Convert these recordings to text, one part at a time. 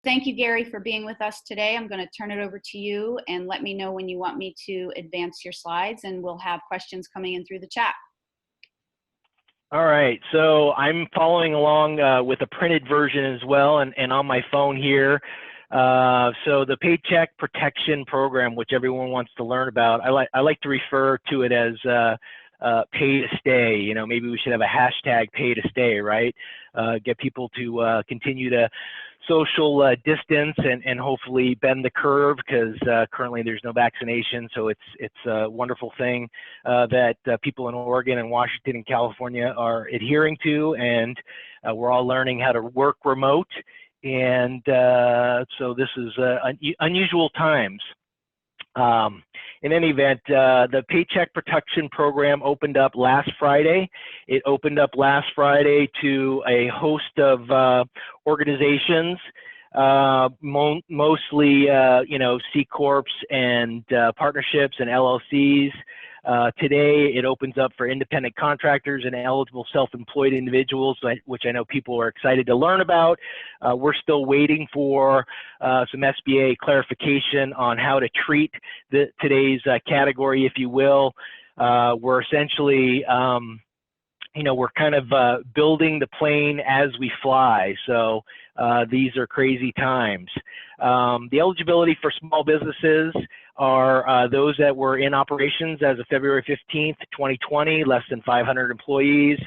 Thank you, Gary, for being with us today. I'm going to turn it over to you and let me know when you want me to advance your slides, and we'll have questions coming in through the chat. All right, so I'm following along with a printed version as well, and on my phone here. So the Paycheck Protection Program, which everyone wants to learn about, I like to refer to it as pay to stay. You know, maybe we should have a hashtag pay to stay, right? Get people to continue to social distance and hopefully bend the curve, because currently there's no vaccination. So it's a wonderful thing that people in Oregon and Washington and California are adhering to, and we're all learning how to work remote. And so this is unusual times. In any event, the Paycheck Protection Program opened up last Friday. It opened up last Friday to a host of organizations, mostly you know, C Corps and partnerships and LLCs. Today, it opens up for independent contractors and eligible self-employed individuals, which I know people are excited to learn about. We're still waiting for some SBA clarification on how to treat today's category, if you will. We're essentially, you know, we're kind of building the plane as we fly. So these are crazy times. The eligibility for small businesses are those that were in operations as of February 15th, 2020, less than 500 employees.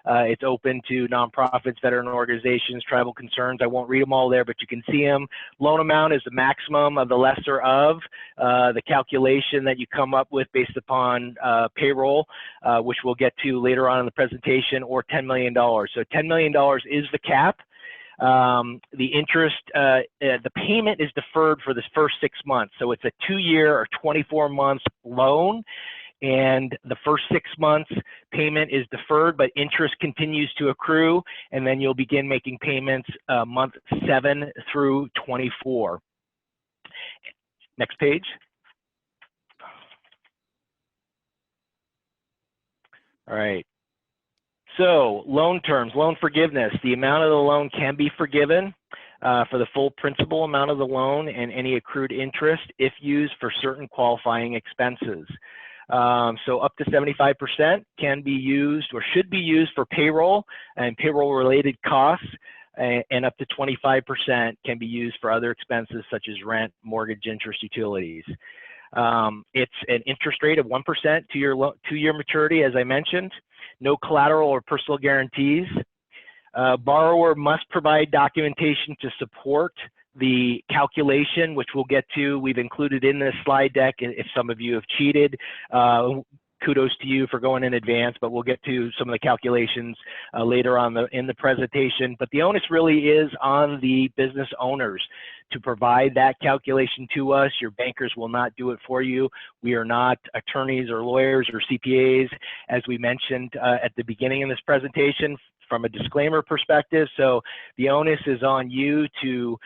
It's open to nonprofits, veteran organizations, tribal concerns. I won't read them all there, but you can see them. Loan amount is the maximum of the lesser of the calculation that you come up with based upon payroll, which we'll get to later on in the presentation, or $10 million. So $10 million is the cap. The interest, the payment is deferred for the first 6 months. So it's a 2-year or 24-month loan, and the first 6 months payment is deferred, but interest continues to accrue, and then you'll begin making payments month 7 through 24. Next page. All right. So loan terms, loan forgiveness. The amount of the loan can be forgiven for the full principal amount of the loan and any accrued interest if used for certain qualifying expenses. So up to 75% can be used or should be used for payroll and payroll related costs, and up to 25% can be used for other expenses such as rent, mortgage, interest, utilities. It's an interest rate of 1% to your 2-year maturity, as I mentioned. No collateral or personal guarantees. Borrower must provide documentation to support the calculation, which we'll get to. We've included in this slide deck if some of you have cheated. Kudos to you for going in advance, but we'll get to some of the calculations later on in the presentation. But the onus really is on the business owners to provide that calculation to us. Your bankers will not do it for you. We are not attorneys or lawyers or CPAs, as we mentioned at the beginning of this presentation, from a disclaimer perspective. So the onus is on you to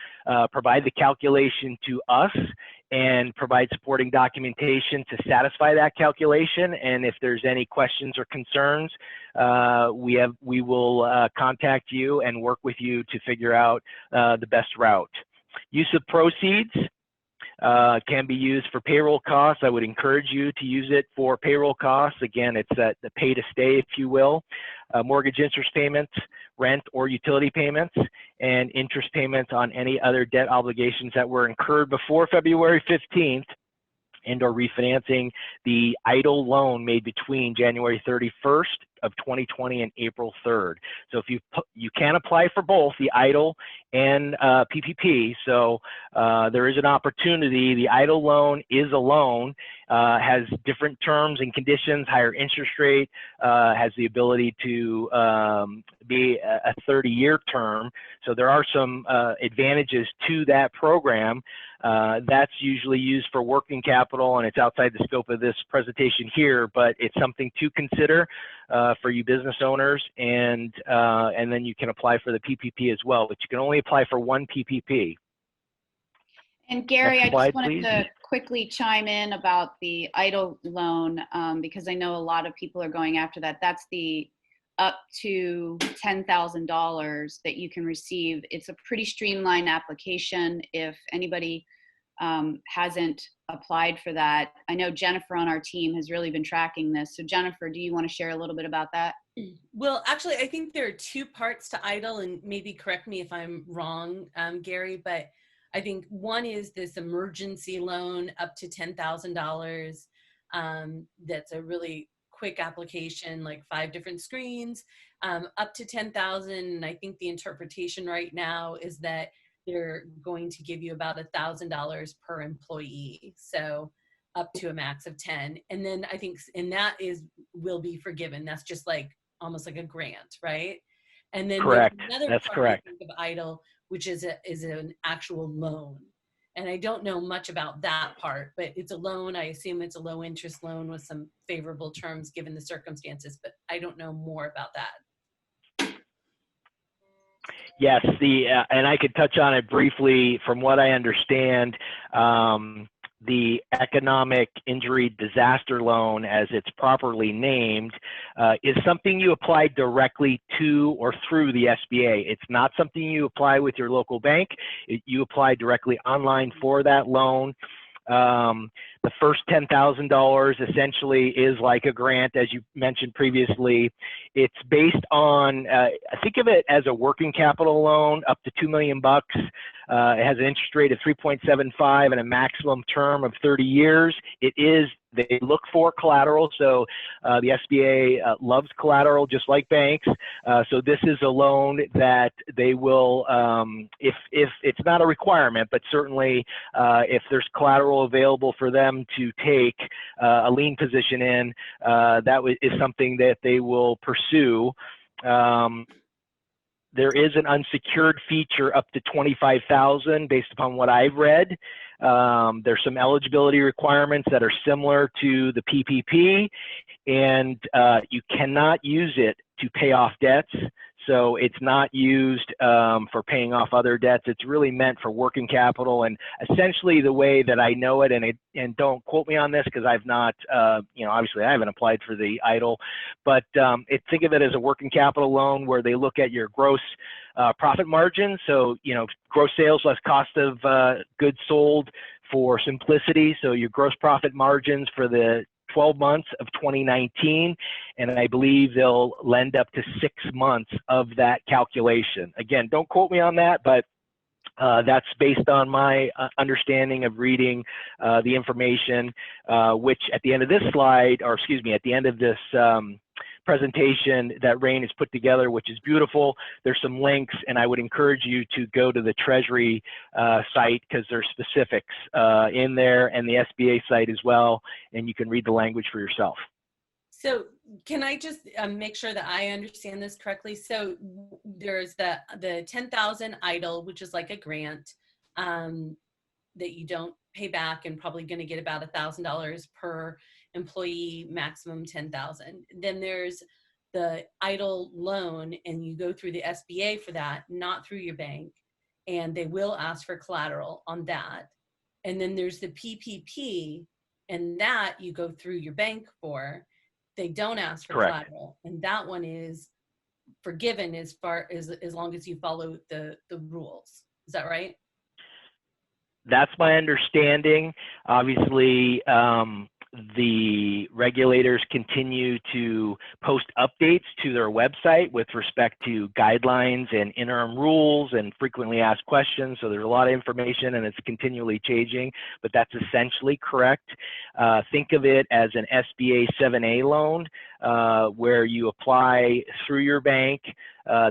provide the calculation to us and provide supporting documentation to satisfy that calculation. And if there's any questions or concerns, we will contact you and work with you to figure out the best route. Use of proceeds can be used for payroll costs. I would encourage you to use it for payroll costs. Again, it's the pay to stay, if you will. Mortgage interest payments, rent or utility payments, and interest payments on any other debt obligations that were incurred before February 15th and or refinancing the idle loan made between January 31st of 2020 and April 3rd. So if you can apply for both the idle and PPP. So there is an opportunity. The idle loan is a loan, has different terms and conditions, higher interest rate, has the ability to be a 30-year term. So there are some advantages to that program. That's usually used for working capital, and it's outside the scope of this presentation here, but it's something to consider for you business owners, and then you can apply for the PPP as well, but you can only apply for one PPP. And Gary, Next slide, I just wanted please. to quickly chime in about the idle loan because I know a lot of people are going after that. That's the up to $10,000 that you can receive. It's a pretty streamlined application. If anybody hasn't applied for that, I know Jennifer on our team has really been tracking this. So Jennifer, do you want to share a little bit about that? Well, actually, I think there are two parts to EIDL, and maybe correct me if I'm wrong, Gary, but I think one is this emergency loan up to $10,000. That's a really quick application, like 5 different screens, up to 10,000. And I think the interpretation right now is that they're going to give you about $1,000 per employee. So up to a max of 10. And then I think, and that will be forgiven. That's just like almost like a grant, right? And then Correct. there's another That's part correct. I think of EIDL, which is an actual loan. And I don't know much about that part, but it's a loan. I assume it's a low interest loan with some favorable terms given the circumstances, but I don't know more about that. Yes, and I could touch on it briefly. From what I understand, the economic injury disaster loan, as it's properly named, is something you apply directly to or through the SBA. It's not something you apply with your local bank. You apply directly online for that loan. The first $10,000 essentially is like a grant, as you mentioned previously. It's based on, think of it as a working capital loan up to $2 million. It has an interest rate of 3.75 and a maximum term of 30 years. They look for collateral, so the SBA loves collateral just like banks. So this is a loan that they will, if it's not a requirement, but certainly if there's collateral available for them to take a lien position in, that is something that they will pursue. There is an unsecured feature up to $25,000 based upon what I've read. There's some eligibility requirements that are similar to the PPP, and you cannot use it to pay off debts. So it's not used for paying off other debts. It's really meant for working capital. And essentially the way that I know it, and don't quote me on this because I've not, obviously I haven't applied for the EIDL, but think of it as a working capital loan where they look at your gross profit margin. So, gross sales less cost of goods sold for simplicity. So your gross profit margins for the 12 months of 2019, and I believe they'll lend up to 6 months of that calculation. Again, don't quote me on that, but that's based on my understanding of reading the information, which at the end of this slide, or excuse me, at the end of this presentation that Rain has put together, which is beautiful. There's some links, and I would encourage you to go to the Treasury site because there's specifics in there, and the SBA site as well, and you can read the language for yourself. So can I just make sure that I understand this correctly? So there's the 10,000 EIDL, which is like a grant that you don't pay back, and probably going to get about $1,000 per employee, maximum 10,000. Then there's the EIDL loan, and you go through the SBA for that, not through your bank, and they will ask for collateral on that. And then there's the PPP, and that you go through your bank for. They don't ask for Correct. collateral, and that one is forgiven as long as you follow the rules. Is that right? That's my understanding. Obviously, the regulators continue to post updates to their website with respect to guidelines and interim rules and frequently asked questions. So there's a lot of information and it's continually changing, but that's essentially correct. Think of it as an SBA 7A loan where you apply through your bank.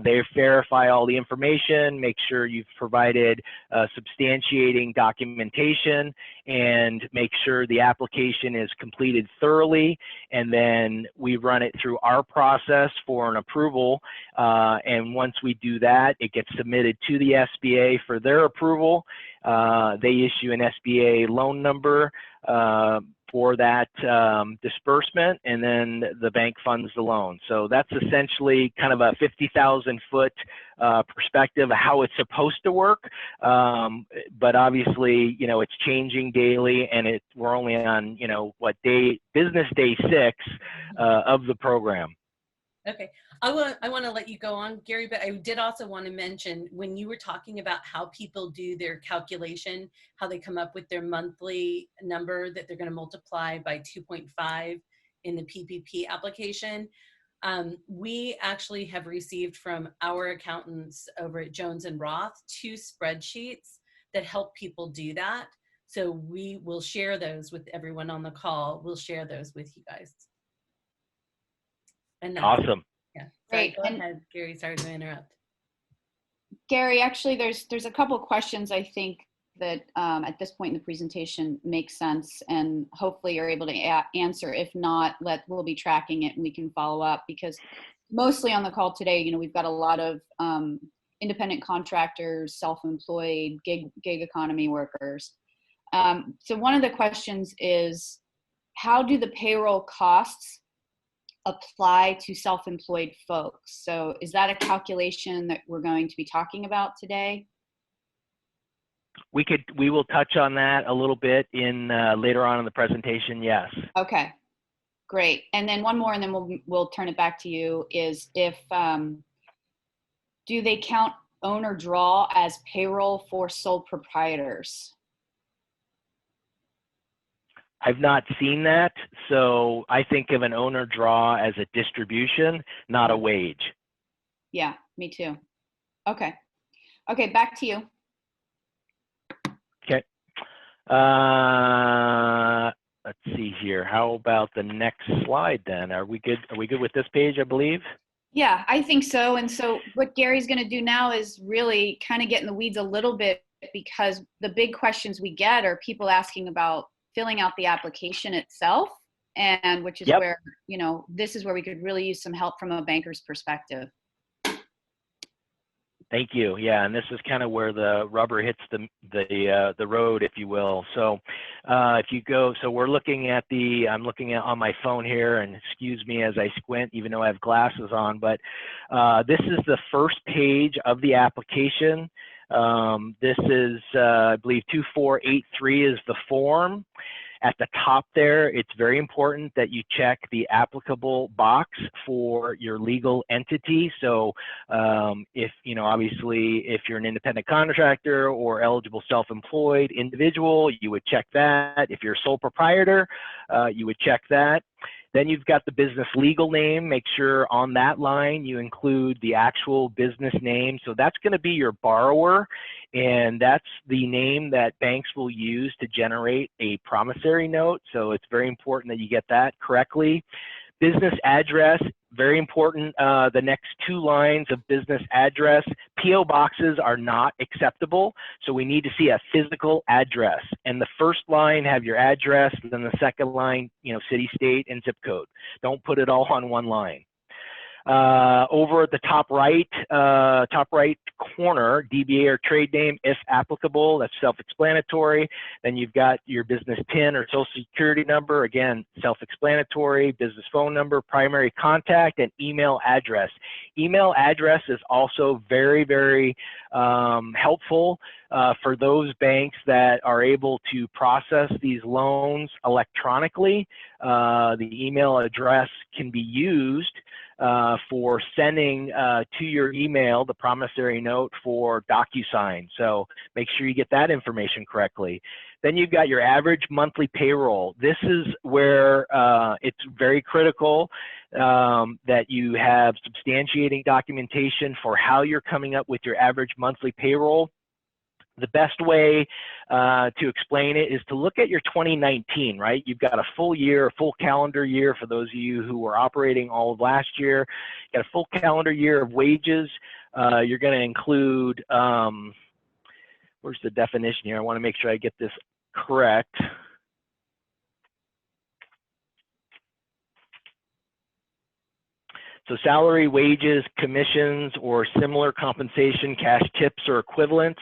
They verify all the information, make sure you've provided substantiating documentation, and make sure the application is completed thoroughly. And then we run it through our process for an approval. And once we do that, it gets submitted to the SBA for their approval. They issue an SBA loan number for that disbursement, and then the bank funds the loan. So that's essentially kind of a 50,000-foot perspective of how it's supposed to work. But obviously, it's changing daily, and we're only on, business day 6 of the program. Okay, I want to let you go on, Gary, but I did also want to mention when you were talking about how people do their calculation, how they come up with their monthly number that they're going to multiply by 2.5 in the PPP application. We actually have received from our accountants over at Jones and Roth 2 spreadsheets that help people do that. So we will share those with everyone on the call. We'll share those with you guys. And that's Awesome. yeah. Great. Sorry, go ahead, Gary. Sorry to interrupt. Gary, actually, there's a couple of questions I think that at this point in the presentation makes sense, and hopefully you're able to answer. If not, we'll be tracking it and we can follow up, because mostly on the call today, you know, we've got a lot of independent contractors, self-employed, gig economy workers. So one of the questions is, how do the payroll costs apply to self-employed folks? So is that a calculation that we're going to be talking about today? We will touch on that a little bit in later on in the presentation. Yes. Okay, great. And then one more, and then we'll turn it back to you. Is if do they count owner draw as payroll for sole proprietors? I've not seen that, so I think of an owner draw as a distribution, not a wage. Yeah, me too. Okay. Okay, back to you. Okay. Let's see here. How about the next slide then? Are we good? Are we good with this page, I believe? Yeah, I think so. And so what Gary's going to do now is really kind of get in the weeds a little bit, because the big questions we get are people asking about filling out the application itself, and which is where, you know, this is where we could really use some help from a banker's perspective. Thank you. Yeah, and this is kind of where the rubber hits the road, if you will. So if you go, so we're looking at I'm looking at on my phone here, and excuse me as I squint, even though I have glasses on, but this is the first page of the application. This is, I believe 2483 is the form. At the top there, it's very important that you check the applicable box for your legal entity. So if, you know, obviously if you're an independent contractor or eligible self-employed individual, you would check that. If you're a sole proprietor, you would check that. Then you've got the business legal name. Make sure on that line you include the actual business name. So that's going to be your borrower, and that's the name that banks will use to generate a promissory note. So it's very important that you get that correctly. Business address, very important. The next 2 lines of business address, PO boxes are not acceptable. So we need to see a physical address. And the first line, have your address, and then the second line, you know, city, state, and zip code. Don't put it all on one line. Over at the top right corner, DBA or trade name, if applicable, that's self-explanatory. Then you've got your business PIN or social security number, again, self-explanatory, business phone number, primary contact, and email address. Email address is also very, very helpful for those banks that are able to process these loans electronically. The email address can be used for sending to your email the promissory note for DocuSign. So make sure you get that information correctly. Then you've got your average monthly payroll. This is where it's very critical that you have substantiating documentation for how you're coming up with your average monthly payroll. The best way to explain it is to look at your 2019, right? You've got a full year, a full calendar year for those of you who were operating all of last year. Got a full calendar year of wages. You're going to include, where's the definition here? I want to make sure I get this correct. So salary, wages, commissions, or similar compensation, cash tips or equivalents.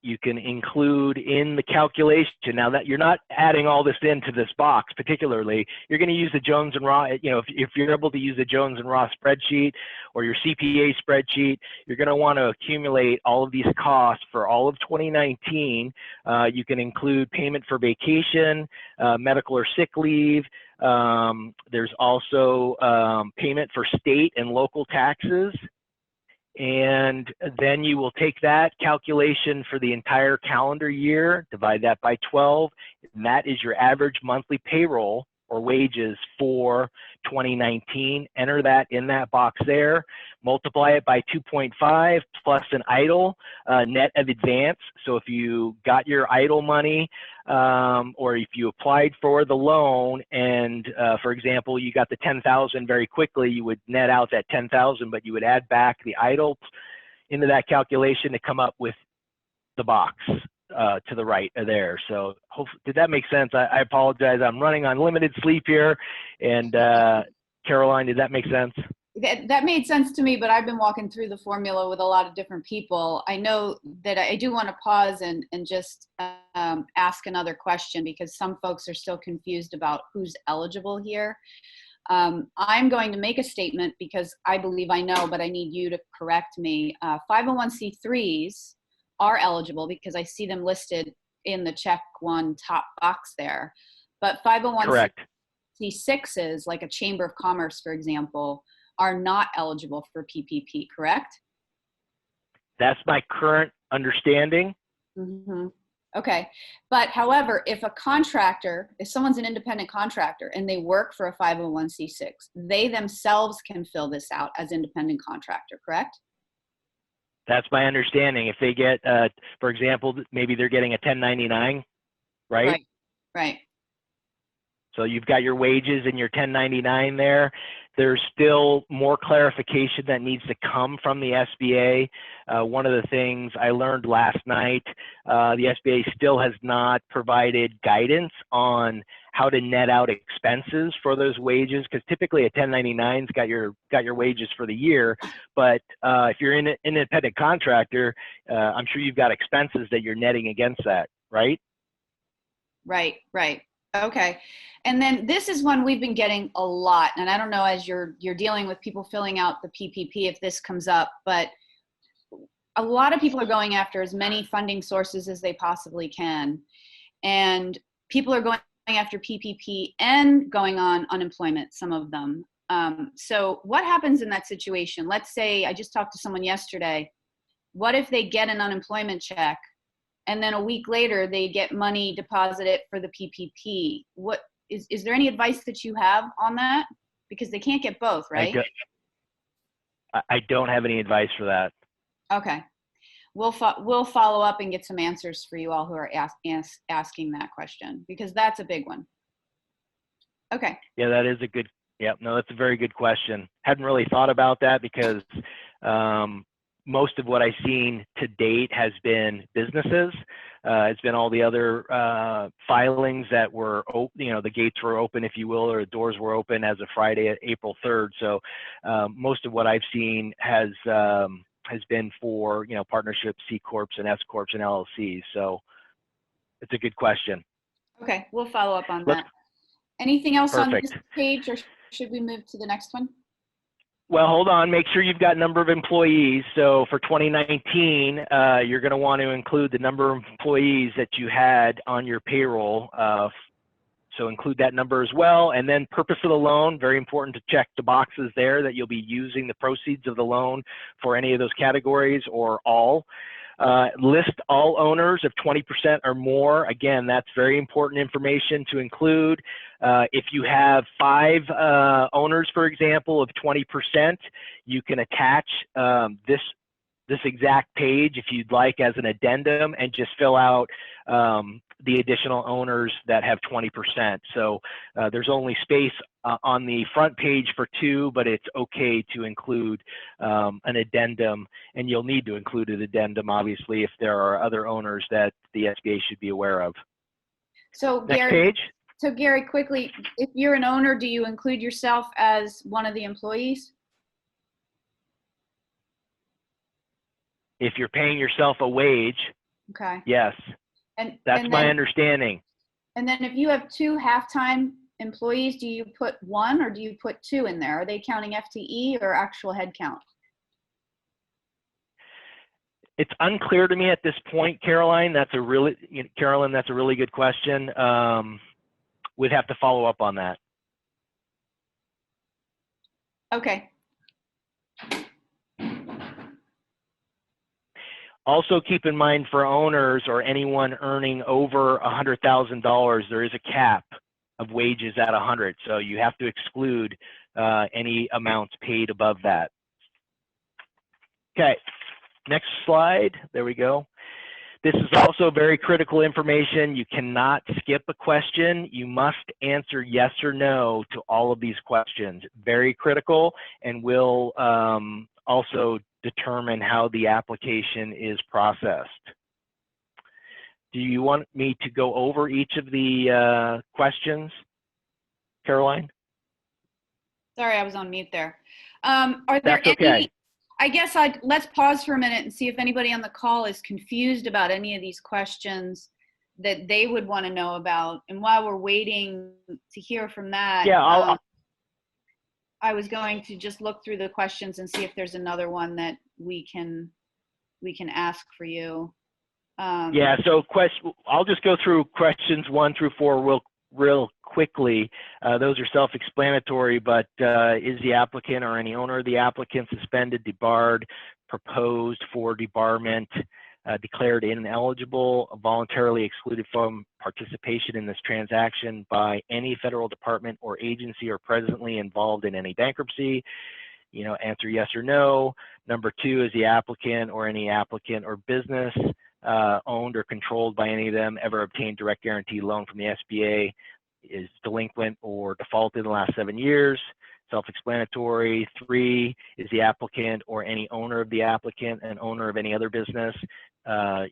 you can include in the calculation. Now that you're not adding all this into this box particularly, you're going to use the Jones and Ross, if you're able to use the Jones and Ross spreadsheet or your CPA spreadsheet, you're going to want to accumulate all of these costs for all of 2019. You can include payment for vacation, medical or sick leave. There's also payment for state and local taxes. And then you will take that calculation for the entire calendar year, divide that by 12, and that is your average monthly payroll or wages for 2019. Enter that in that box there, multiply it by 2.5 plus an idle net of advance. So if you got your idle money or if you applied for the loan and for example, you got the 10,000 very quickly, you would net out that 10,000, but you would add back the idle into that calculation to come up with the box to the right of there. So hopefully, did that make sense? I apologize. I'm running on limited sleep here. And Caroline, did that make sense? That made sense to me, but I've been walking through the formula with a lot of different people. I know that I do want to pause and just ask another question because some folks are still confused about who's eligible here. I'm going to make a statement because I believe I know, but I need you to correct me. 501c3s are eligible because I see them listed in the check one top box there. But 501c6s, like a Chamber of Commerce, for example, are not eligible for PPP, correct? That's my current understanding. Mm-hmm. Okay. But however, if someone's an independent contractor and they work for a 501c6, they themselves can fill this out as independent contractor, correct? That's my understanding. If they get, for example, maybe they're getting a 1099, right? Right. So you've got your wages and your 1099 there. There's still more clarification that needs to come from the SBA. One of the things I learned last night, the SBA still has not provided guidance on how to net out expenses for those wages, because typically a 1099's got your wages for the year. But if you're an independent contractor, I'm sure you've got expenses that you're netting against that, right? Right. Okay. And then this is one we've been getting a lot, and I don't know, as you're dealing with people filling out the PPP, if this comes up, but a lot of people are going after as many funding sources as they possibly can. And people are going after PPP and going on unemployment, some of them. So what happens in that situation? Let's say I just talked to someone yesterday. What if they get an unemployment check and then a week later they get money deposited for the PPP? What is there any advice that you have on that? Because they can't get both, right? I don't have any advice for that. Okay. We'll follow up and get some answers for you all who are asking that question, because that's a big one. Okay. Yeah, that is a good, that's a very good question. Hadn't really thought about that because most of what I've seen to date has been businesses. It's been all the other filings that were open, the gates were open, if you will, or the doors were open as of Friday, April 3rd. So most of what I've seen has been for, partnerships, C Corps and S Corps and LLCs. So it's a good question. Okay, we'll follow up on that. Anything else on this page, or should we move to the next one? Well, hold on. Make sure you've got number of employees. So for 2019, you're going to want to include the number of employees that you had on your payroll. So include that number as well. And then purpose of the loan, very important to check the boxes there that you'll be using the proceeds of the loan for any of those categories or all. List all owners of 20% or more. Again, that's very important information to include. If you have 5 owners, for example, of 20%, you can attach this exact page, if you'd like, as an addendum, and just fill out the additional owners that have 20%. So there's only space on the front page for 2, but it's okay to include an addendum, and you'll need to include an addendum, obviously, if there are other owners that the SBA should be aware of. So Gary, quickly, if you're an owner, do you include yourself as one of the employees? If you're paying yourself a wage, Okay. yes, And that's and my then understanding. and then if you have 2 half-time employees, do you put 1 or do you put 2 in there? Are they counting FTE or actual head count? It's unclear to me at this point, Caroline. Carolyn, that's a really good question. We'd have to follow up on that. Okay. Also keep in mind for owners or anyone earning over $100,000, there is a cap of wages at 100. So you have to exclude any amounts paid above that. Okay, next slide. There we go. This is also very critical information. You cannot skip a question. You must answer yes or no to all of these questions. Very critical, and will also determine how the application is processed. Do you want me to go over each of the questions, Caroline? Sorry, I was on mute there. Are there That's okay. I guess let's pause for a minute and see if anybody on the call is confused about any of these questions that they would want to know about. And while we're waiting to hear from that, Yeah, I was going to just look through the questions and see if there's another one that we can ask for you. Yeah, so I'll just go through questions 1 through 4 real quickly. Those are self-explanatory, but is the applicant or any owner of the applicant suspended, debarred, proposed for debarment, declared ineligible, voluntarily excluded from participation in this transaction by any federal department or agency, or presently involved in any bankruptcy? You know, answer yes or no. Number 2, is the applicant or any applicant or business owned or controlled by any of them ever obtained direct guarantee loan from the SBA, is delinquent or defaulted in the last 7 years? Self-explanatory. 3, is the applicant or any owner of the applicant an owner of any other business?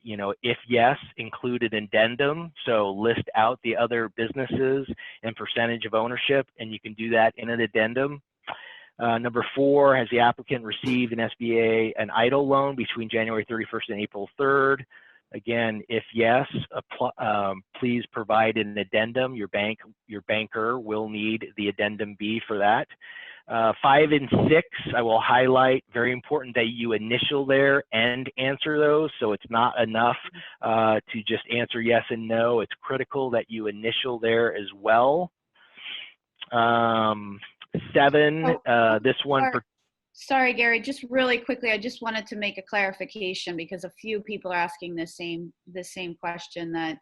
You know, if yes, include an addendum. So list out the other businesses and percentage of ownership, and you can do that in an addendum. Number 4, has the applicant received an SBA, an EIDL loan between January 31st and April 3rd? Again, if yes, please provide an addendum. Your banker will need the addendum B for that. 5 and 6, I will highlight, very important that you initial there and answer those. So it's not enough to just answer yes and no. It's critical that you initial there as well. 7, this one. Sorry, Gary, just really quickly, I just wanted to make a clarification because a few people are asking the same question, that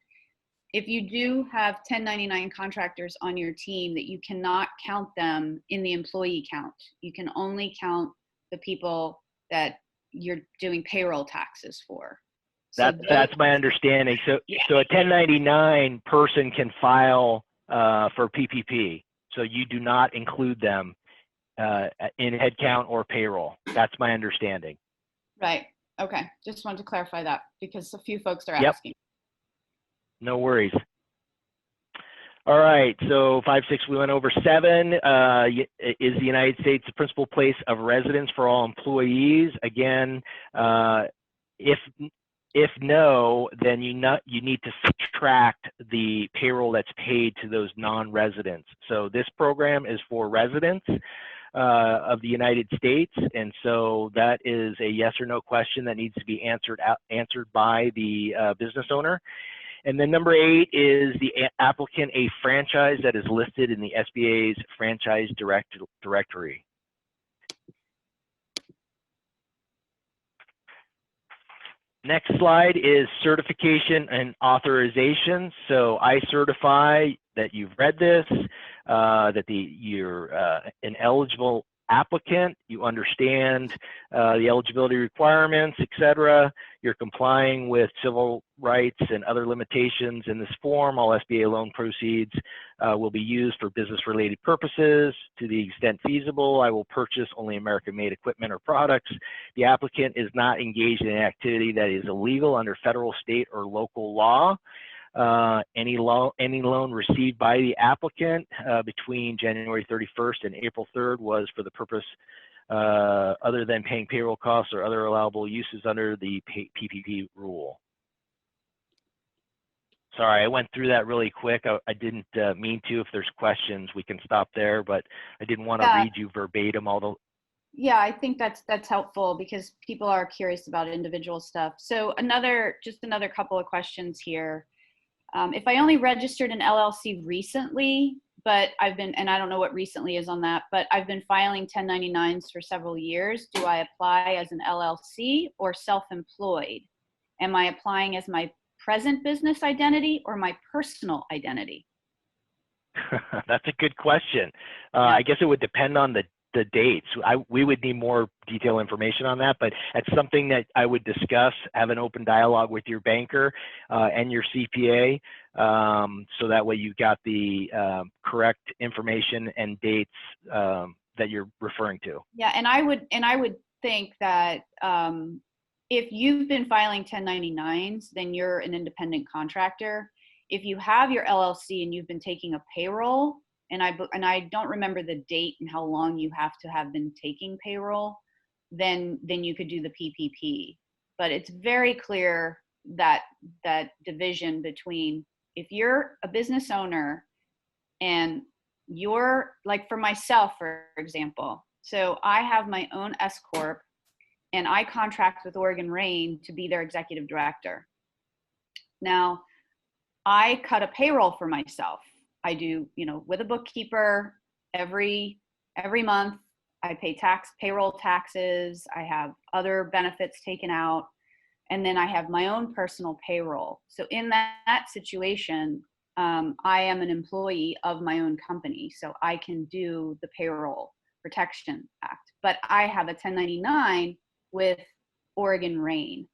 if you do have 1099 contractors on your team, that you cannot count them in the employee count. You can only count the people that you're doing payroll taxes for. So that's my understanding. So, yeah. So a 1099 person can file for PPP. So you do not include them in headcount or payroll. That's my understanding. Right. Okay. Just wanted to clarify that because a few folks are Yep. asking. No worries. All right. So 5, 6, we went over. 7, is the United States the principal place of residence for all employees? Again, if no, then you need to subtract the payroll that's paid to those non-residents. So this program is for residents of the United States, and so that is a yes or no question that needs to be answered by the business owner. And then number 8, is the applicant a franchise that is listed in the SBA's franchise directory? Next slide is certification and authorization. So I certify that you've read this, that you're an eligible applicant, you understand the eligibility requirements, etc. You're complying with civil rights and other limitations in this form. All SBA loan proceeds will be used for business-related purposes. To the extent feasible, I will purchase only American-made equipment or products. The applicant is not engaged in an activity that is illegal under federal, state, or local law. Any loan received by the applicant between January 31st and April 3rd was for the purpose other than paying payroll costs or other allowable uses under the PPP rule. Sorry, I went through that really quick. I didn't mean to. If there's questions, we can stop there, but I didn't want to read you verbatim all the. Yeah, I think that's helpful because people are curious about individual stuff. So just another couple of questions here. If I only registered an LLC recently, but and I don't know what recently is on that, but I've been filing 1099s for several years, do I apply as an LLC or self-employed? Am I applying as my present business identity or my personal identity? That's a good question. Yeah. I guess it would depend on the dates. We would need more detailed information on that, but it's something that I would discuss, have an open dialogue with your banker and your CPA, so that way you got the correct information and dates that you're referring to. Yeah, and I would think that if you've been filing 1099s, then you're an independent contractor. If you have your LLC and you've been taking a payroll, and I don't remember the date and how long you have to have been taking payroll, then you could do the PPP. But it's very clear that division between if you're a business owner and you're, like for myself, for example, so I have my own S Corp and I contract with Oregon Rain to be their executive director. Now, I cut a payroll for myself. I do, with a bookkeeper every month. I pay payroll taxes. I have other benefits taken out. And then I have my own personal payroll. So in that situation, I am an employee of my own company. So I can do the Payroll Protection Act. But I have a 1099 with Oregon Rain.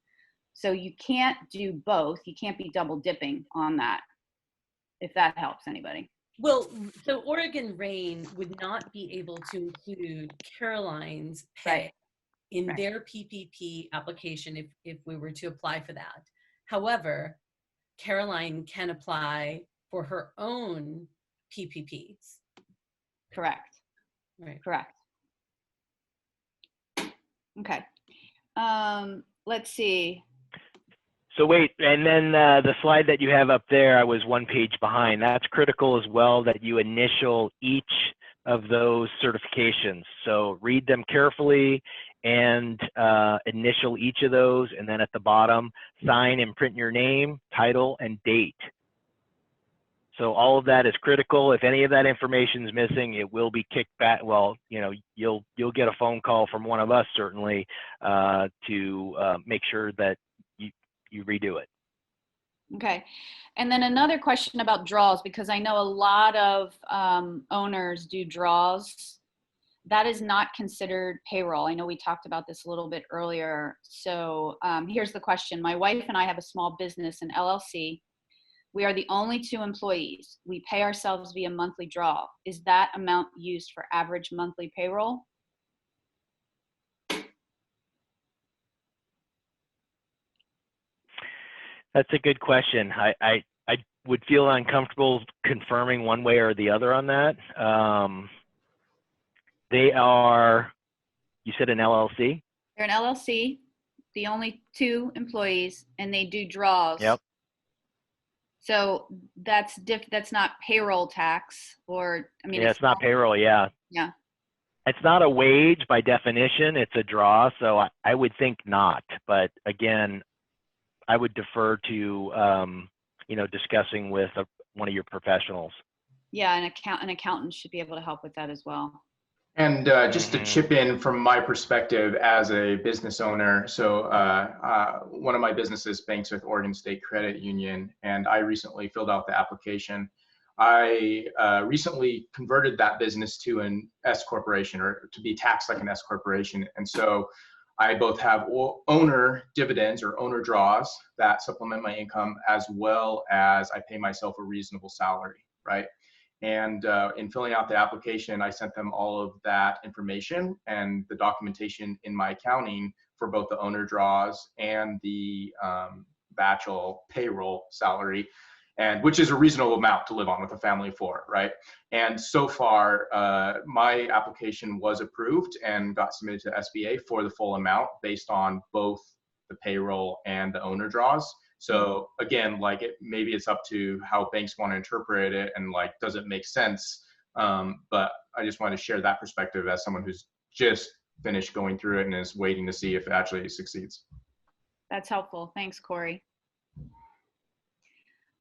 So you can't do both. You can't be double dipping on that, if that helps anybody. Well, so Oregon Rain would not be able to include Caroline's pay in their PPP application if we were to apply for that. However, Caroline can apply for her own PPPs. Correct. Right. Correct. Okay. Let's see. So wait, and then the slide that you have up there, I was one page behind. That's critical as well, that you initial each of those certifications. So read them carefully and initial each of those, and then at the bottom, sign and print your name, title, and date. So all of that is critical. If any of that information is missing, it will be kicked back. Well, you'll get a phone call from one of us certainly to make sure that you redo it. Okay. And then another question about draws, because I know a lot of owners do draws. That is not considered payroll. I know we talked about this a little bit earlier. So here's the question. My wife and I have a small business, an LLC. We are the only 2 employees. We pay ourselves via monthly draw. Is that amount used for average monthly payroll? That's a good question. I would feel uncomfortable confirming one way or the other on that. They are, you said an LLC? They're an LLC, the only 2 employees, and they do draws. Yep. So that's not payroll tax, or yeah, it's not payroll. Yeah. Yeah. It's not a wage by definition. It's a draw. So I would think not. But again, I would defer to discussing with one of your professionals. Yeah, an accountant should be able to help with that as well. And just to chip in from my perspective as a business owner, so one of my businesses banks with Oregon State Credit Union, and I recently filled out the application. I recently converted that business to an S corporation, or to be taxed like an S corporation. And so I both have owner dividends or owner draws that supplement my income, as well as I pay myself a reasonable salary, right? And in filling out the application, I sent them all of that information and the documentation in my accounting for both the owner draws and the batchel payroll salary. and which is a reasonable amount to live on with a family of four, right? And so far, my application was approved and got submitted to the SBA for the full amount based on both the payroll and the owner draws. So again, like maybe it's up to how banks want to interpret it, and like, does it make sense? But I just wanted to share that perspective as someone who's just finished going through it and is waiting to see if it actually succeeds. That's helpful. Thanks, Corey.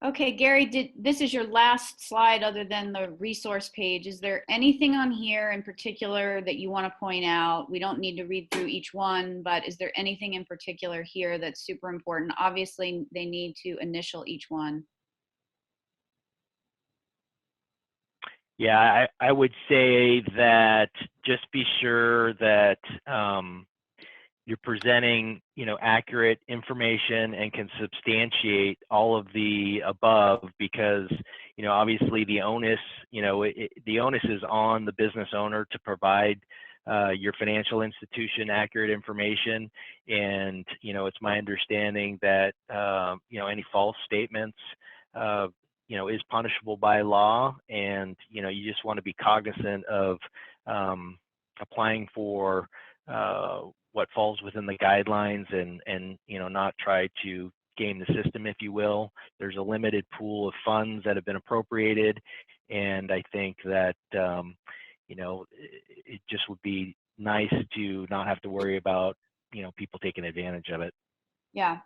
Okay, Gary, this is your last slide other than the resource page. Is there anything on here in particular that you want to point out? We don't need to read through each one, but is there anything in particular here that's super important? Obviously, they need to initial each one. Yeah, I would say that just be sure that you're presenting, accurate information and can substantiate all of the above, because, obviously the onus, the onus is on the business owner to provide your financial institution accurate information. And, it's my understanding that, any false statements, is punishable by law. And, you just want to be cognizant of applying for what falls within the guidelines, and not try to game the system, if you will. There's a limited pool of funds that have been appropriated, and I think that it just would be nice to not have to worry about people taking advantage of it. Yeah.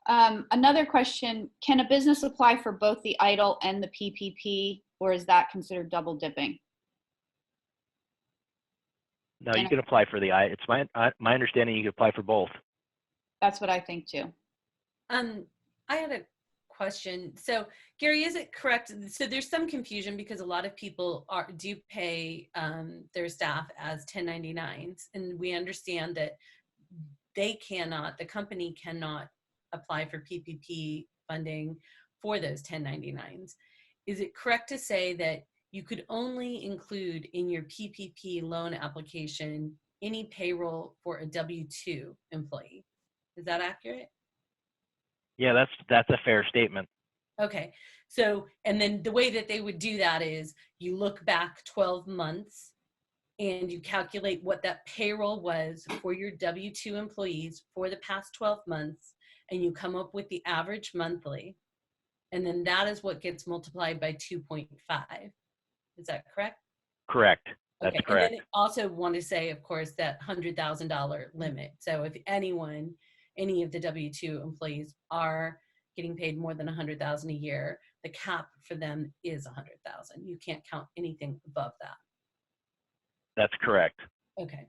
Another question, can a business apply for both the EIDL and the PPP, or is that considered double dipping? No, you can apply for the it's my understanding you can apply for both. That's what I think too. I had a question. So Gary, is it correct? So there's some confusion because a lot of people do pay their staff as 1099s, and we understand that the company cannot apply for PPP funding for those 1099s. Is it correct to say that you could only include in your PPP loan application any payroll for a W-2 employee? Is that accurate? Yeah, that's a fair statement. Okay, so, and then the way that they would do that is you look back 12 months and you calculate what that payroll was for your W-2 employees for the past 12 months, and you come up with the average monthly, and then that is what gets multiplied by 2.5. Is that correct? Correct. That's okay. correct. And then also want to say, of course, that $100,000 limit. So if any of the W-2 employees are getting paid more than $100,000 a year, the cap for them is $100,000. You can't count anything above that. That's correct. Okay.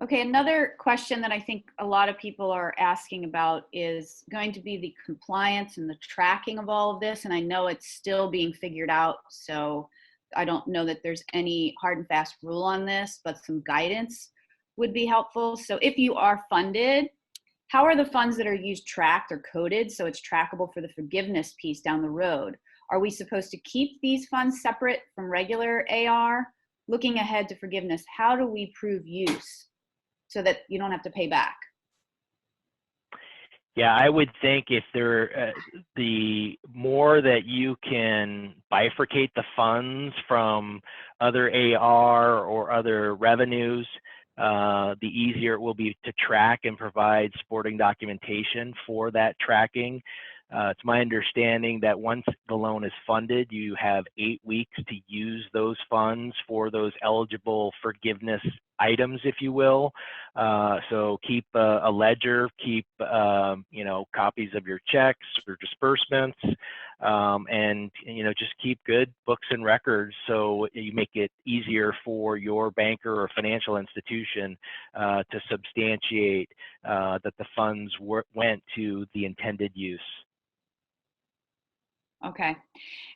Okay, another question that I think a lot of people are asking about is going to be the compliance and the tracking of all of this. And I know it's still being figured out, so I don't know that there's any hard and fast rule on this, but some guidance would be helpful. So if you are funded, how are the funds that are used tracked or coded so it's trackable for the forgiveness piece down the road? Are we supposed to keep these funds separate from regular AR? Looking ahead to forgiveness, how do we prove use so that you don't have to pay back? Yeah, I would think if the more that you can bifurcate the funds from other AR or other revenues, the easier it will be to track and provide supporting documentation for that tracking. It's my understanding that once the loan is funded, you have 8 weeks to use those funds for those eligible forgiveness items, if you will. So keep a ledger, keep copies of your checks or disbursements, and just keep good books and records so you make it easier for your banker or financial institution to substantiate that the funds went to the intended use. Okay.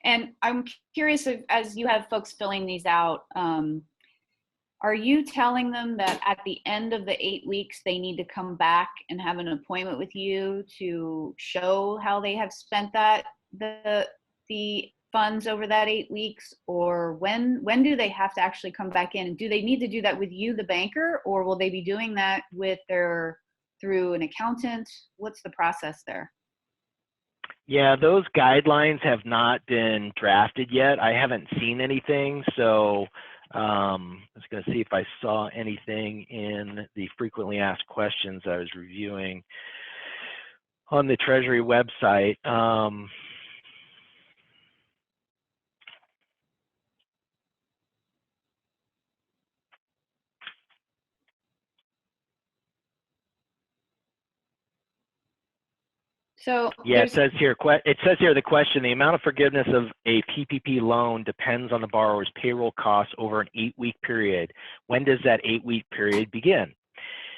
And I'm curious if, as you have folks filling these out, are you telling them that at the end of the 8 weeks, they need to come back and have an appointment with you to show how they have spent the funds over that 8 weeks? Or when do they have to actually come back in? And do they need to do that with you, the banker, or will they be doing that through an accountant? What's the process there? Yeah, those guidelines have not been drafted yet. I haven't seen anything, so I was going to see if I saw anything in the frequently asked questions I was reviewing on the Treasury website. So Yeah, it says here the question, the amount of forgiveness of a PPP loan depends on the borrower's payroll costs over an 8-week period. When does that 8-week period begin?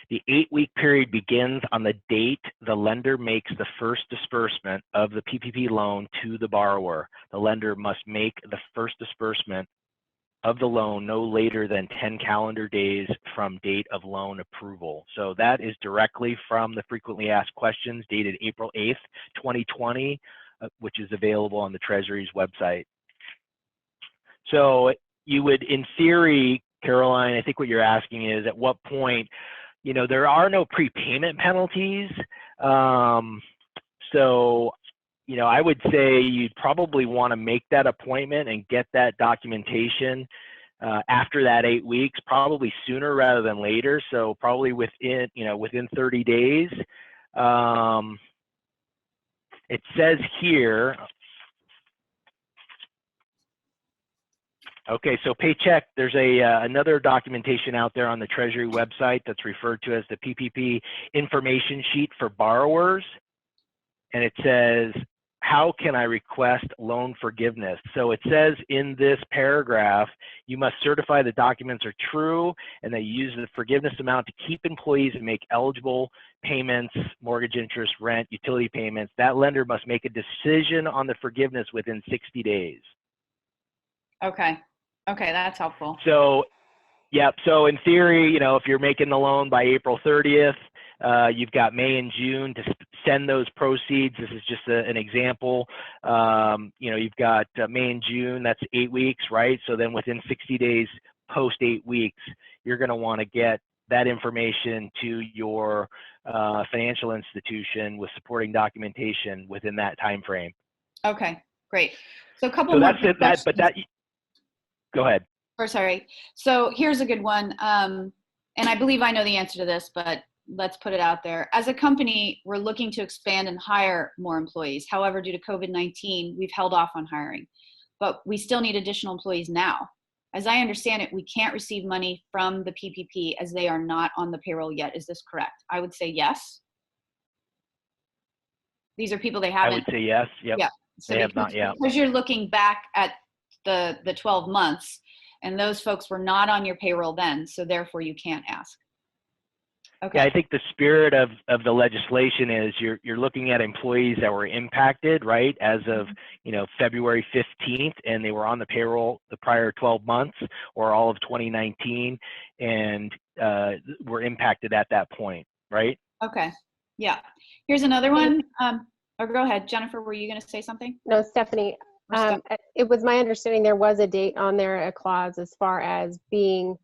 The 8-week period begins on the date the lender makes the first disbursement of the PPP loan to the borrower. The lender must make the first disbursement of the loan no later than 10 calendar days from date of loan approval. So that is directly from the frequently asked questions dated April 8th, 2020, which is available on the Treasury's website. So you would, in theory, Caroline, I think what you're asking is at what point, you know, there are no prepayment penalties. So, you know, I would say you'd probably want to make that appointment and get that documentation after that 8 weeks, probably sooner rather than later. So probably within, you know, within 30 days. It says here, okay, so Paycheck, there's another documentation out there on the Treasury website that's referred to as the PPP information sheet for borrowers. And it says, how can I request loan forgiveness? So it says in this paragraph, you must certify the documents are true and that you use the forgiveness amount to keep employees and make eligible payments, mortgage interest, rent, utility payments. That lender must make a decision on the forgiveness within 60 days. okay, that's helpful. So, yeah, so in theory, you know, if you're making the loan by April 30th, you've got May and June to send those proceeds. This is just an example. You know, you've got May and June, that's 8 weeks, right? So then within 60 days post 8 weeks, you're going to want to get that information to your financial institution with supporting documentation within that time frame. Okay, great. So a couple So more that's it. Go ahead. Or sorry. So here's a good one. And I believe I know the answer to this, but let's put it out there. As a company, we're looking to expand and hire more employees. However, due to COVID-19, we've held off on hiring, but we still need additional employees now. As I understand it, we can't receive money from the PPP as they are not on the payroll yet. Is this correct? I would say yes. These are people they haven't. I would say yes. Yep. Yeah. So they have not yet. Because you're looking back at the 12 months, and those folks were not on your payroll then, so therefore you can't ask. Okay. Yeah, I think the spirit of the legislation is you're looking at employees that were impacted, right, as of, you know, February 15th, and they were on the payroll the prior 12 months or all of 2019, and were impacted at that point, right? Okay. Yeah. Here's another one. Or go ahead, Jennifer. Were you going to say something? No, Stephanie. It was my understanding there was a date on there, a clause as far as being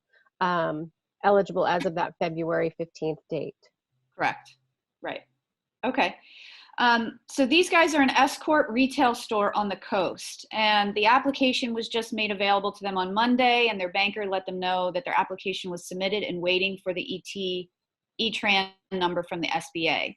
eligible as of that February 15th date. Correct. Right. Okay. So these guys are an S-Corp retail store on the coast, and the application was just made available to them on Monday, and their banker let them know that their application was submitted and waiting for the E-Tran number from the SBA,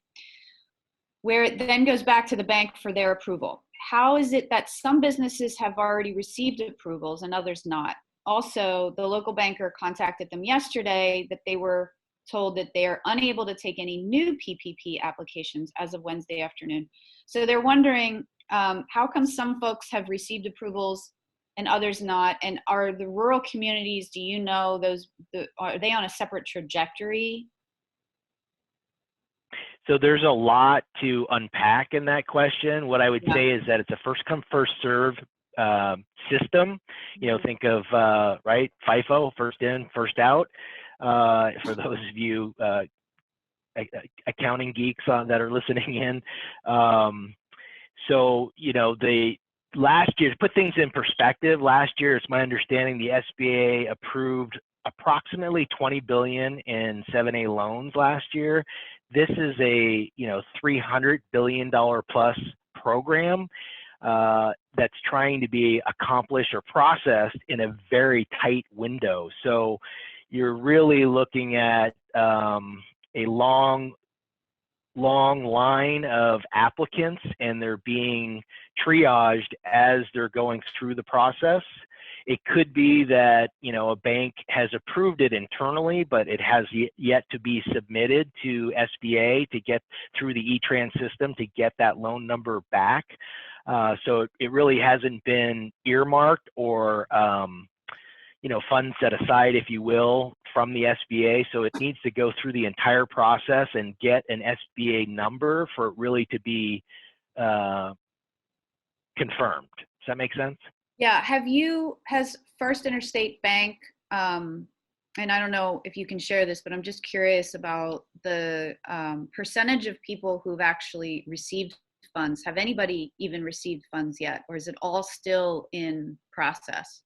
where it then goes back to the bank for their approval. How is it that some businesses have already received approvals and others not? Also, the local banker contacted them yesterday that they were told that they are unable to take any new PPP applications as of Wednesday afternoon. So they're wondering, how come some folks have received approvals and others not? And are the rural communities, do you know, are they on a separate trajectory? So there's a lot to unpack in that question. What I would say is that it's a first come, first serve system. You know, think of, right, FIFO, first in, first out. For those of you accounting geeks that are listening in. So, you know, last year, to put things in perspective, last year, it's my understanding the SBA approved approximately $20 billion in 7A loans last year. This is a, you know, $300 billion plus program that's trying to be accomplished or processed in a very tight window. So you're really looking at a long line of applicants, and they're being triaged as they're going through the process. It could be that, you know, a bank has approved it internally, but it has yet to be submitted to SBA to get through the E-Trans system to get that loan number back. So it really hasn't been earmarked or, you know, funds set aside, if you will, from the SBA. So it needs to go through the entire process and get an SBA number for it really to be confirmed. Does that make sense? Yeah. Has First Interstate Bank, and I don't know if you can share this, but I'm just curious about the percentage of people who've actually received funds. Have anybody even received funds yet, or is it all still in process?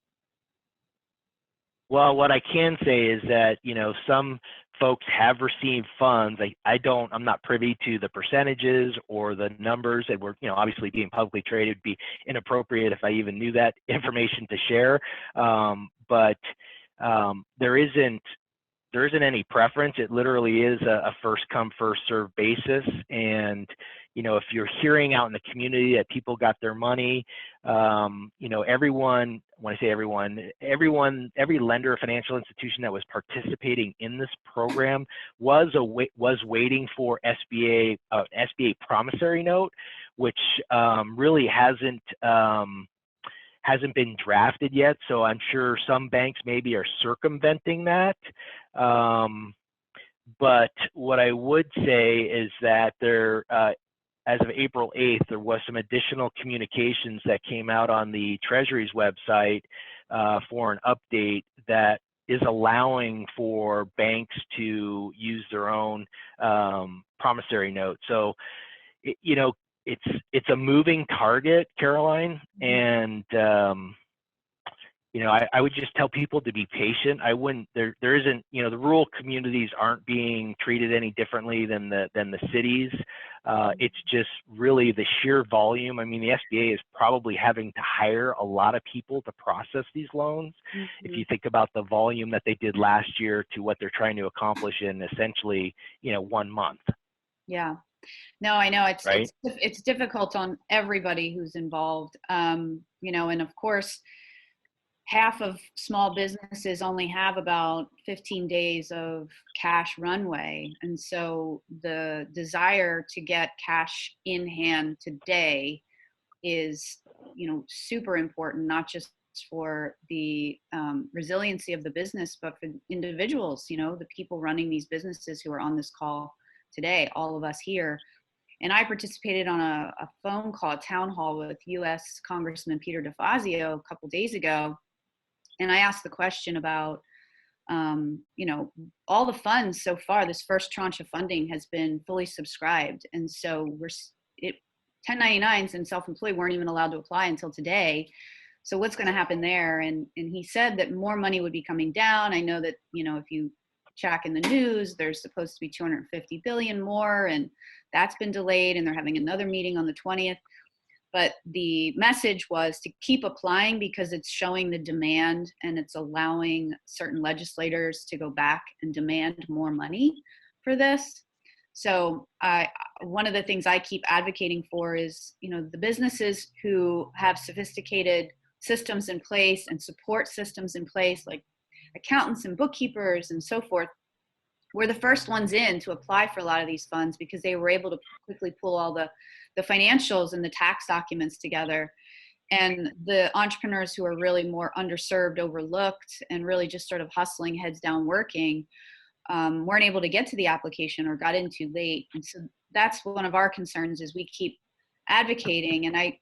Well, what I can say is that, you know, some folks have received funds. I'm not privy to the percentages or the numbers that were, you know, obviously being publicly traded would be inappropriate if I even knew that information to share. But there isn't any preference. It literally is a first come, first serve basis. And, you know, if you're hearing out in the community that people got their money, you know, everyone, when I say everyone, every lender or financial institution that was participating in this program was waiting for SBA promissory note, which really hasn't been drafted yet. So I'm sure some banks maybe are circumventing that. But what I would say is that there, as of April 8th, there was some additional communications that came out on the Treasury's website for an update that is allowing for banks to use their own promissory note. So, you know, it's a moving target, Caroline, and you know, I would just tell people to be patient. I wouldn't. There isn't. You know, the rural communities aren't being treated any differently than the cities. It's just really the sheer volume. I mean, the SBA is probably having to hire a lot of people to process these loans. Mm-hmm. If you think about the volume that they did last year to what they're trying to accomplish in essentially, you know, 1 month. Yeah. No, I know it's right? it's difficult on everybody who's involved. You know, and of course, half of small businesses only have about 15 days of cash runway. And so the desire to get cash in hand today is, you know, super important, not just for the resiliency of the business, but for individuals, you know, the people running these businesses who are on this call today, all of us here. And I participated on a phone call, a town hall with U.S. Congressman Peter DeFazio a couple days ago. And I asked the question about, you know, all the funds so far, this first tranche of funding has been fully subscribed. And so 1099s and self-employed weren't even allowed to apply until today. So what's going to happen there? And he said that more money would be coming down. I know that, you know, if you check in the news, there's supposed to be 250 billion more, and that's been delayed, and they're having another meeting on the 20th. But the message was to keep applying because it's showing the demand, and it's allowing certain legislators to go back and demand more money for this. So one of the things I keep advocating for is, you know, the businesses who have sophisticated systems in place and support systems in place, like accountants and bookkeepers and so forth, were the first ones in to apply for a lot of these funds because they were able to quickly pull all the financials and the tax documents together. And the entrepreneurs who are really more underserved, overlooked, and really just sort of hustling, heads down working, weren't able to get to the application or got in too late. And so that's one of our concerns, is we keep advocating. And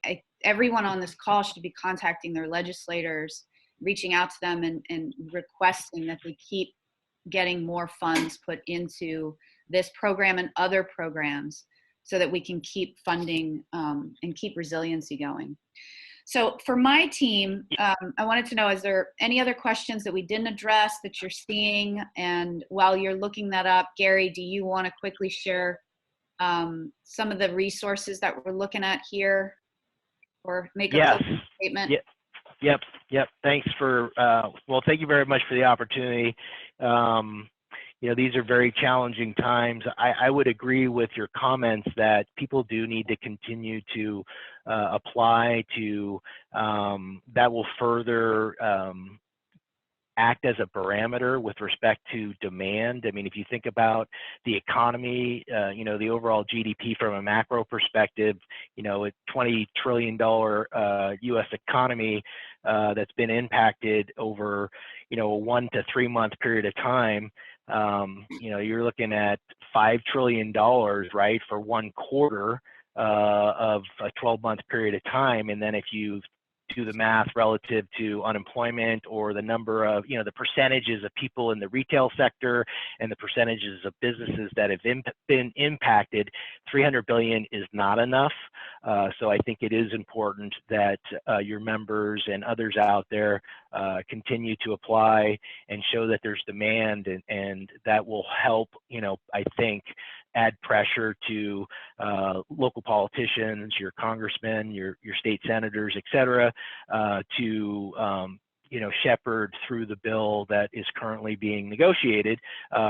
everyone on this call should be contacting their legislators, reaching out to them and requesting that they keep getting more funds put into this program and other programs so that we can keep funding and keep resiliency going. So for my team, I wanted to know, is there any other questions that we didn't address that you're seeing? And while you're looking that up, Gary, do you want to quickly share some of the resources that we're looking at here, or make a Yes. closing statement? Yep. Thanks for, well, thank you very much for the opportunity. You know, these are very challenging times. I would agree with your comments that people do need to continue to apply to, that will further act as a parameter with respect to demand. I mean, if you think about the economy, you know, the overall GDP from a macro perspective, you know, a $20 trillion US economy that's been impacted over, you know, a 1 to 3 month period of time, you know, you're looking at $5 trillion, right, for 1 quarter of a 12-month period of time. And then if you do the math relative to unemployment or the number of, you know, the percentages of people in the retail sector and the percentages of businesses that have been impacted, 300 billion is not enough. So I think it is important that your members and others out there continue to apply and show that there's demand, and that will help, you know, I think, add pressure to local politicians, your congressmen, your state senators, et cetera, to you know, shepherd through the bill that is currently being negotiated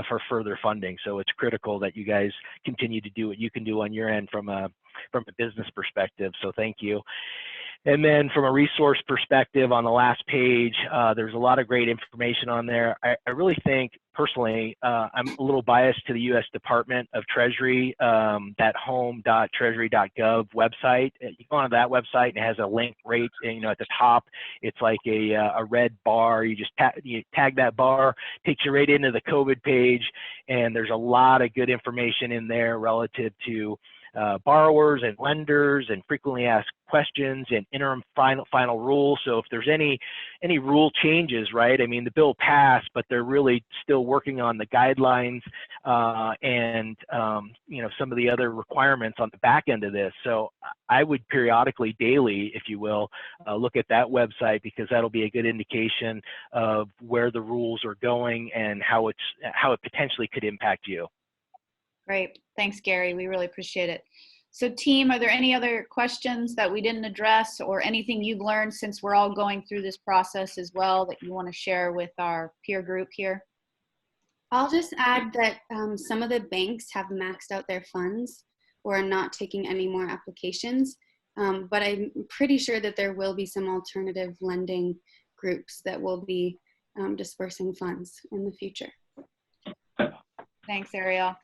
for further funding. So it's critical that you guys continue to do what you can do on your end from a business perspective. So thank you. And then from a resource perspective, on the last page, there's a lot of great information on there. I really think, personally, I'm a little biased to the U.S. Department of Treasury, that home.treasury.gov website. You go on that website and it has a link right, you know, at the top. It's like a red bar. You just tag that bar, takes you right into the COVID page, and there's a lot of good information in there relative to borrowers and lenders and frequently asked questions and interim final rules. So if there's any rule changes, right? I mean, the bill passed, but they're really still working on the guidelines and you know, some of the other requirements on the back end of this. So I would periodically, daily, if you will, look at that website, because that'll be a good indication of where the rules are going and how it potentially could impact you. Great. Thanks, Gary. We really appreciate it. So team, are there any other questions that we didn't address, or anything you've learned since we're all going through this process as well that you want to share with our peer group here? I'll just add that some of the banks have maxed out their funds or are not taking any more applications. But I'm pretty sure that there will be some alternative lending groups that will be dispersing funds in the future. Thanks, Ariel.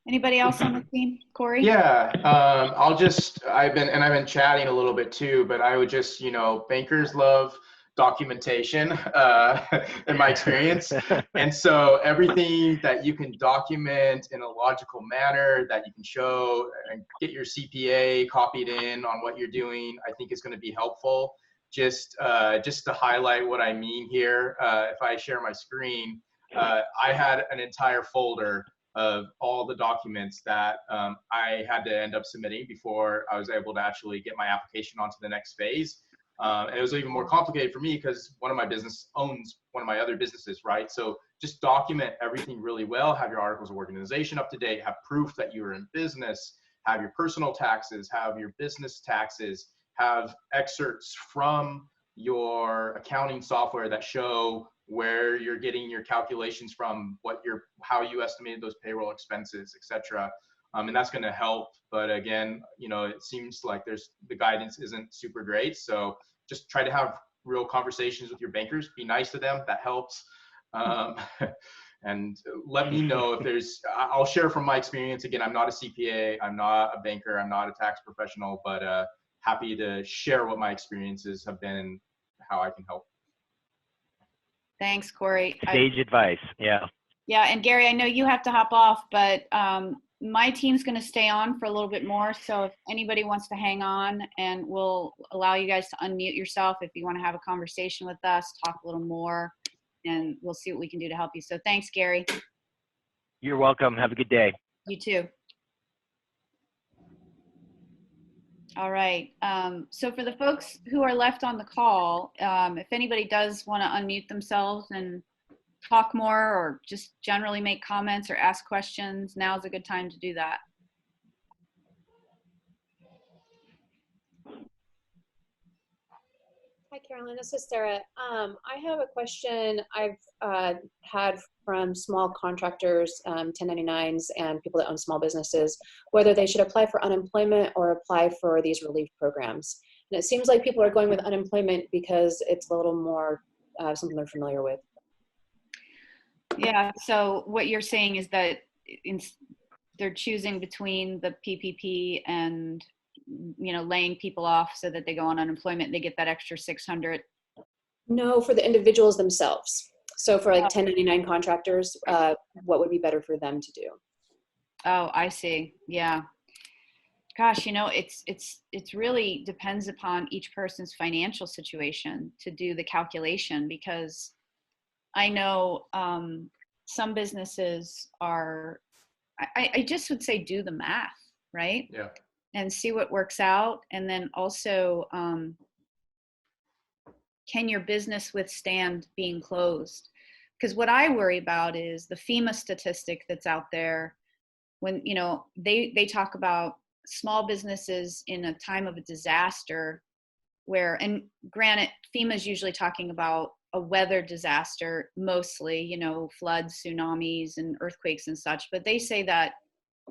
Anybody else on the team? Corey? Yeah, I've been chatting a little bit too, but I would just, you know, bankers love documentation in my experience. And so everything that you can document in a logical manner, that you can show and get your CPA copied in on what you're doing, I think is going to be helpful. Just to highlight what I mean here, if I share my screen, I had an entire folder of all the documents that I had to end up submitting before I was able to actually get my application onto the next phase. And it was even more complicated for me because one of my business owns one of my other businesses, right? So just document everything really well, have your articles of organization up to date, have proof that you're in business, have your personal taxes, have your business taxes, have excerpts from your accounting software that show where you're getting your calculations from, how you estimated those payroll expenses, et cetera. And that's going to help. But again, you know, it seems like the guidance isn't super great. So just try to have real conversations with your bankers. Be nice to them. That helps. And let me know if I'll share from my experience. Again, I'm not a CPA. I'm not a banker. I'm not a tax professional, but happy to share what my experiences have been and how I can help. Thanks, Corey. Sage advice, yeah. Yeah, and Gary, I know you have to hop off, but my team's going to stay on for a little bit more. So if anybody wants to hang on, and we'll allow you guys to unmute yourself if you want to have a conversation with us, talk a little more, and we'll see what we can do to help you. So thanks, Gary. You're welcome. Have a good day. You too. All right. So for the folks who are left on the call, if anybody does want to unmute themselves and talk more or just generally make comments or ask questions, now's a good time to do that. Hi, Carolyn. This is Sarah. I have a question I've had from small contractors, 1099s, and people that own small businesses, whether they should apply for unemployment or apply for these relief programs. And it seems like people are going with unemployment because it's a little more something they're familiar with. Yeah, so what you're saying is that they're choosing between the PPP and, you know, laying people off so that they go on unemployment, they get that extra 600. No, for the individuals themselves. So for like 1099 contractors, what would be better for them to do? Oh, I see. Yeah. Gosh, you know, it's really depends upon each person's financial situation to do the calculation, because I know some businesses are, I just would say do the math, right? Yeah. And see what works out. And then also, can your business withstand being closed? Because what I worry about is the FEMA statistic that's out there. When, you know, they talk about small businesses in a time of a disaster where, and granted, FEMA is usually talking about a weather disaster, mostly, you know, floods, tsunamis, and earthquakes and such. But they say that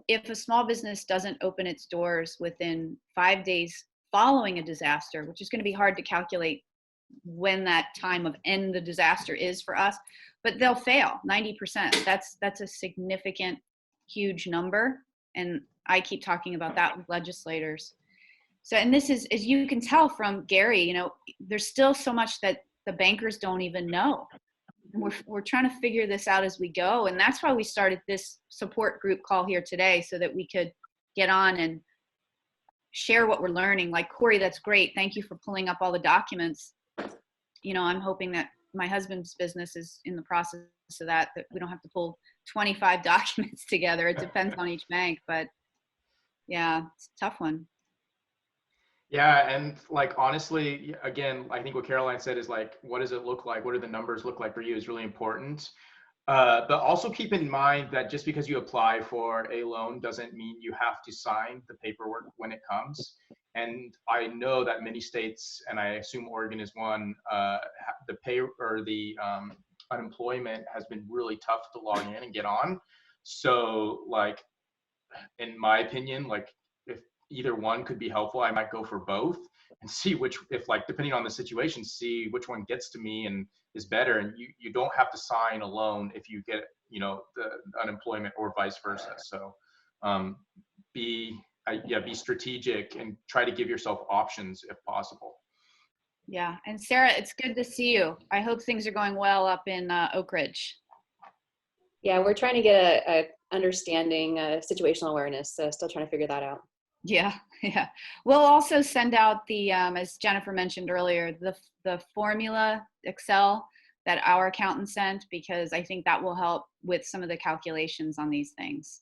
if a small business doesn't open its doors within 5 days following a disaster, which is going to be hard to calculate when that time of end the disaster is for us, but they'll fail 90%. That's a significant, huge number. And I keep talking about that with legislators. So, and this is, as you can tell from Gary, you know, there's still so much that the bankers don't even know. We're trying to figure this out as we go. And that's why we started this support group call here today, so that we could get on and share what we're learning. Like, Corey, that's great. Thank you for pulling up all the documents. You know, I'm hoping that my husband's business is in the process of that we don't have to pull 25 documents together. It depends on each bank, but yeah, it's a tough one. Yeah, and like honestly, again, I think what Caroline said is like, what does it look like? What do the numbers look like for you is really important. But also keep in mind that just because you apply for a loan doesn't mean you have to sign the paperwork when it comes. And I know that many states, and I assume Oregon is one, the pay or the unemployment has been really tough to log in and get on. So like, in my opinion, like if either one could be helpful, I might go for both and see which, if like, depending on the situation, see which one gets to me and is better. And you don't have to sign a loan if you get, you know, the unemployment or vice versa. So be strategic and try to give yourself options if possible. Yeah. And Sarah, it's good to see you. I hope things are going well up in Oak Ridge. Yeah, we're trying to get a understanding, situational awareness. So still trying to figure that out. Yeah, yeah. We'll also send out the, as Jennifer mentioned earlier, the formula Excel that our accountant sent, because I think that will help with some of the calculations on these things.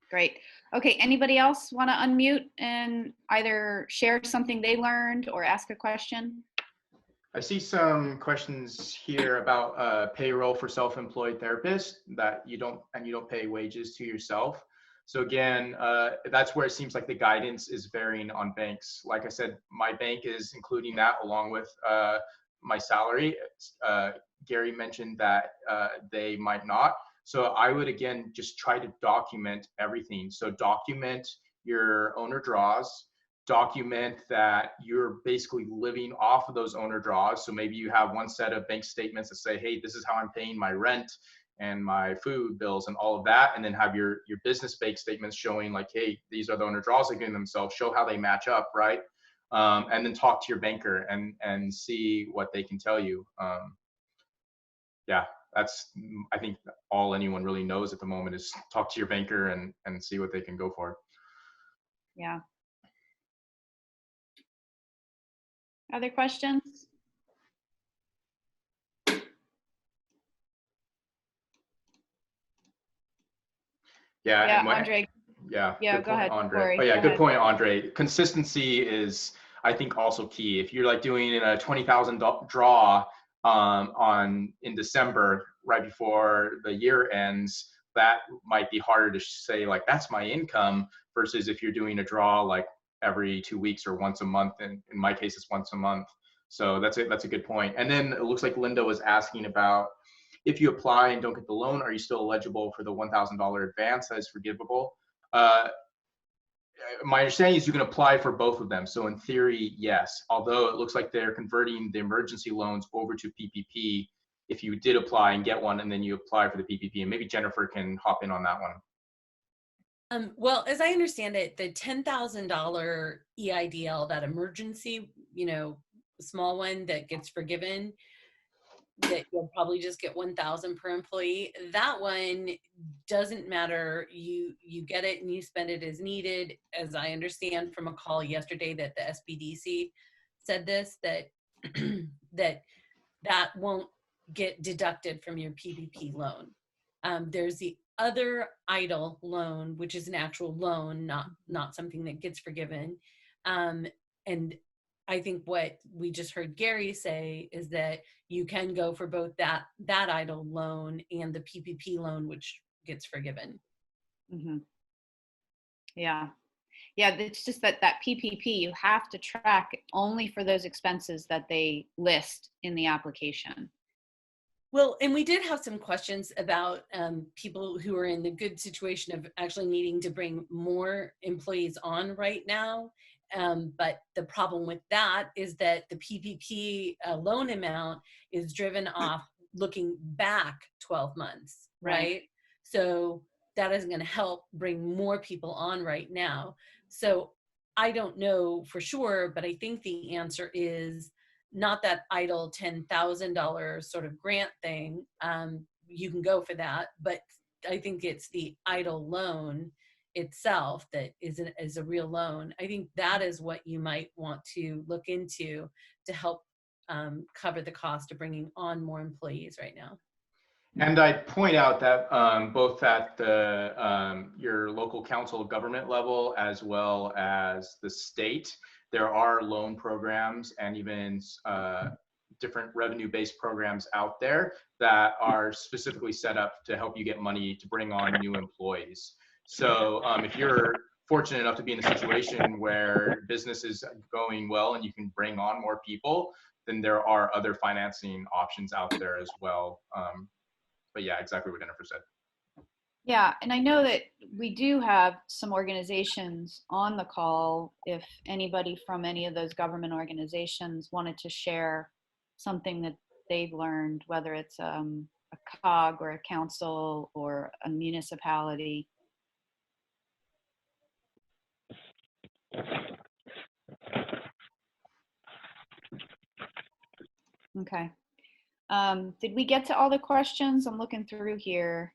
Great. Okay, anybody else want to unmute and either share something they learned or ask a question? I see some questions here about payroll for self-employed therapists that you don't pay wages to yourself. So again, that's where it seems like the guidance is varying on banks. Like I said, my bank is including that along with my salary. Gary mentioned that they might not. So I would, again, just try to document everything. So document your owner draws, document that you're basically living off of those owner draws. So maybe you have one set of bank statements that say, hey, this is how I'm paying my rent and my food bills and all of that. And then have your business bank statements showing like, hey, these are the owner draws they're giving themselves, show how they match up, right? And then talk to your banker and see what they can tell you. Yeah, that's, I think all anyone really knows at the moment is talk to your banker and see what they can go for. Yeah. Other questions? Yeah, Yeah, and Andre. Yeah, Yeah, good go point, ahead, Andre. Corey. Oh yeah, Go good ahead. point, Andre. Consistency is I think also key. If you're like doing a $20,000 draw in December, right before the year ends, that might be harder to say like that's my income versus if you're doing a draw like every 2 weeks or once a month. And in my case, it's once a month. So that's it. That's a good point. And then it looks like Linda was asking about if you apply and don't get the loan, are you still eligible for the $1,000 advance that is forgivable? My understanding is you can apply for both of them. So in theory, yes, although it looks like they're converting the emergency loans over to PPP if you did apply and get one and then you apply for the PPP. And maybe Jennifer can hop in on that one. Well, as I understand it, the $10,000 EIDL, that emergency, small one that gets forgiven, that you'll probably just get 1,000 per employee. That one doesn't matter. You get it and you spend it as needed. As I understand from a call yesterday that the SBDC said this, that that won't get deducted from your PPP loan. There's the other EIDL loan, which is an actual loan, not something that gets forgiven. And I think what we just heard Gary say is that you can go for both that EIDL loan and the PPP loan, which gets forgiven. Mm-hmm. Yeah. It's just that PPP, you have to track only for those expenses that they list in the application. Well, and we did have some questions about people who are in the good situation of actually needing to bring more employees on right now. But the problem with that is that the PPP loan amount is driven off looking back 12 months, right? So that isn't going to help bring more people on right now. So I don't know for sure, but I think the answer is not that EIDL $10,000 sort of grant thing. You can go for that, but I think it's the EIDL loan itself that is a real loan. I think that is what you might want to look into to help cover the cost of bringing on more employees right now. And I'd point out that both at the your local council of government level as well as the state, there are loan programs and even different revenue-based programs out there that are specifically set up to help you get money to bring on new employees. So if you're fortunate enough to be in a situation where business is going well and you can bring on more people, then there are other financing options out there as well. But yeah, exactly what Jennifer said. Yeah, and I know that we do have some organizations on the call. If anybody from any of those government organizations wanted to share something that they've learned, whether it's a COG or a council or a municipality. Okay. Did we get to all the questions? I'm looking through here.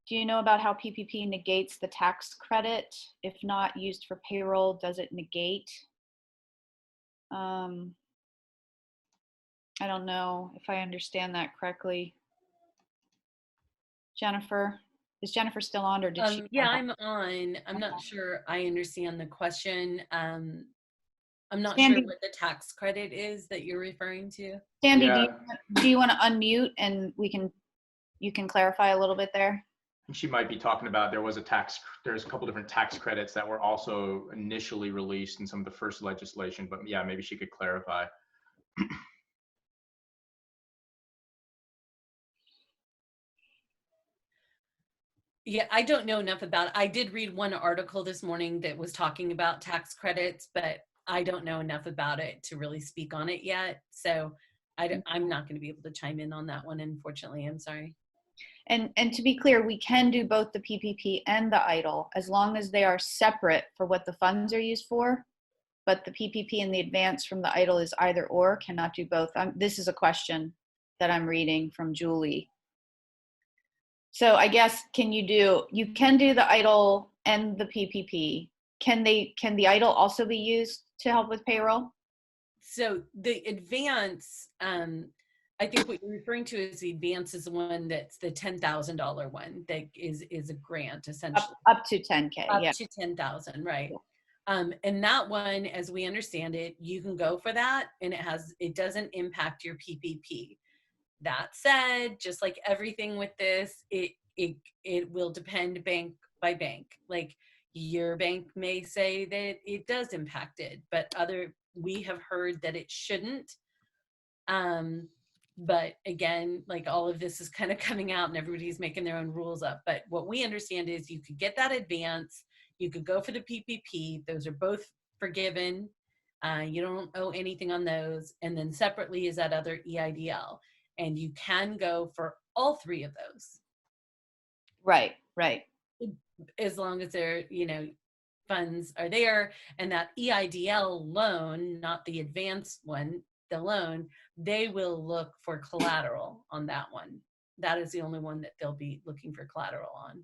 Do you know about how PPP negates the tax credit? If not used for payroll, does it negate? I don't know if I understand that correctly. Jennifer, is Jennifer still on, or did she? Yeah, I'm on. I'm not sure I understand the question. I'm not Sandy, sure what the tax credit is that you're referring to. Sandy, Yeah. do you want to unmute and you can clarify a little bit there? She might be talking about there's a couple different tax credits that were also initially released in some of the first legislation, but yeah, maybe she could clarify. Yeah, I don't know enough about it. I did read one article this morning that was talking about tax credits, but I don't know enough about it to really speak on it yet. So I'm not going to be able to chime in on that one, unfortunately. I'm sorry. And to be clear, we can do both the PPP and the EIDL as long as they are separate for what the funds are used for. But the PPP and the advance from the EIDL is either or, cannot do both. This is a question that I'm reading from Julie. So I guess you can do the EIDL and the PPP. Can the EIDL also be used to help with payroll? So the advance, I think what you're referring to is the advance is the one that's the $10,000 one that is a grant essentially. Up to 10K. Up yeah. to 10,000, right? And that one, as we understand it, you can go for that, and it doesn't impact your PPP. That said, just like everything with this, it will depend bank by bank. Like your bank may say that it does impact it, but we have heard that it shouldn't. But again, like all of this is kind of coming out and everybody's making their own rules up. But what we understand is you could get that advance, you could go for the PPP. Those are both forgiven. You don't owe anything on those. And then separately is that other EIDL. And you can go for all three of those. Right, right. As long as they're, funds are there. And that EIDL loan, not the advanced one, the loan, they will look for collateral on that one. That is the only one that they'll be looking for collateral on.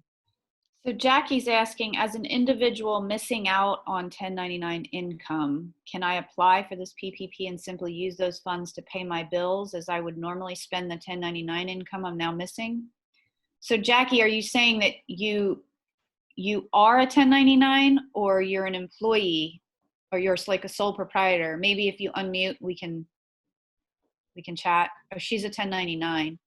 So Jackie's asking, as an individual missing out on 1099 income, can I apply for this PPP and simply use those funds to pay my bills as I would normally spend the 1099 income I'm now missing? So Jackie, are you saying that you are a 1099 or you're an employee or you're like a sole proprietor? Maybe if you unmute, we can chat. Or she's a 1099.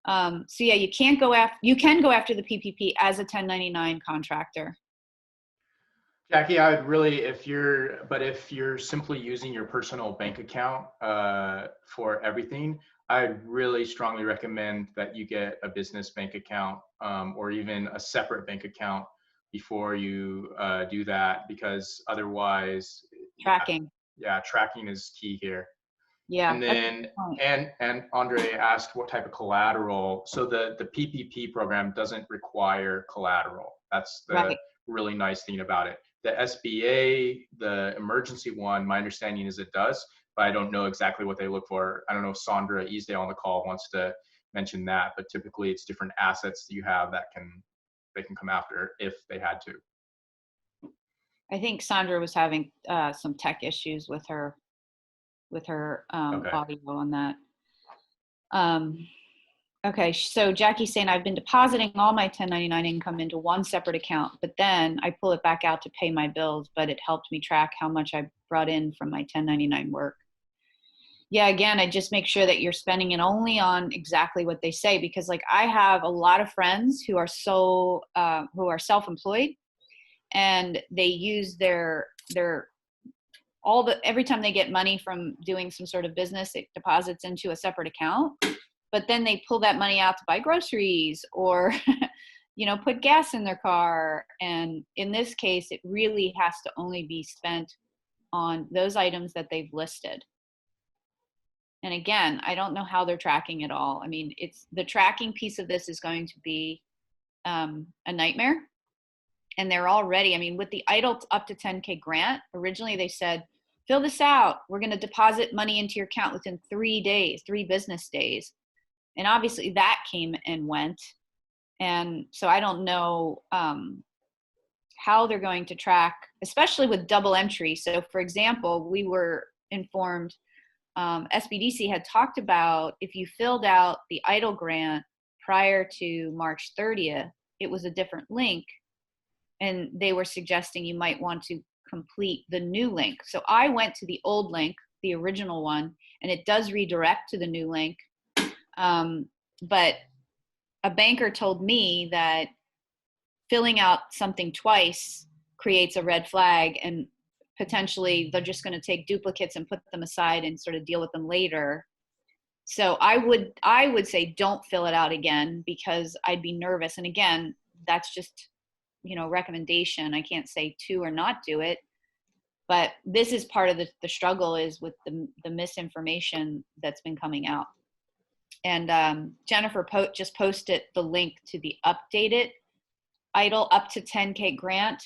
So yeah, you can go after the PPP as a 1099 contractor. Jackie, I would really, if you're simply using your personal bank account for everything, I'd really strongly recommend that you get a business bank account or even a separate bank account before you do that, because otherwise, Tracking. Yeah, tracking is key here. Yeah. And then, and Andre asked what type of collateral. So the PPP program doesn't require collateral. That's the really nice thing about it. The SBA, the emergency one, my understanding is it does, but I don't know exactly what they look for. I don't know if Sandra Easdale on the call wants to mention that, but typically it's different assets that you have that they can come after if they had to. I think Sandra was having some tech issues with her audio on that. Okay, so Jackie's saying, I've been depositing all my 1099 income into one separate account, but then I pull it back out to pay my bills, but it helped me track how much I brought in from my 1099 work. Yeah, again, I just make sure that you're spending it only on exactly what they say, because like I have a lot of friends who are self-employed, and they use every time they get money from doing some sort of business, it deposits into a separate account, but then they pull that money out to buy groceries or, put gas in their car. And in this case, it really has to only be spent on those items that they've listed. And again, I don't know how they're tracking it all. I mean, the tracking piece of this is going to be a nightmare. And they're already, with the EIDL up to 10K grant, originally they said, fill this out. We're going to deposit money into your account within 3 business days. And obviously that came and went. And so I don't know how they're going to track, especially with double entry. So for example, we were informed, SBDC had talked about if you filled out the EIDL grant prior to March 30th, it was a different link. And they were suggesting you might want to complete the new link. So I went to the old link, the original one, and it does redirect to the new link. But a banker told me that filling out something twice creates a red flag, and potentially they're just going to take duplicates and put them aside and sort of deal with them later. So I would say don't fill it out again, because I'd be nervous. And again, that's just recommendation. I can't say to or not do it, but this is part of the struggle is with the misinformation that's been coming out. And Jennifer just posted the link to the updated EIDL up to 10K grant.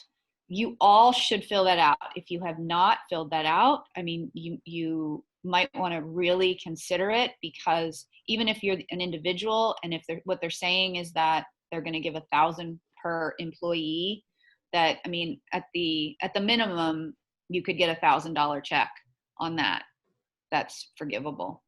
You all should fill that out. If you have not filled that out, you might want to really consider it, because even if you're an individual and if what they're saying is that they're going to give $1,000 per employee, that at the minimum you could get $1,000 check on that. That's forgivable.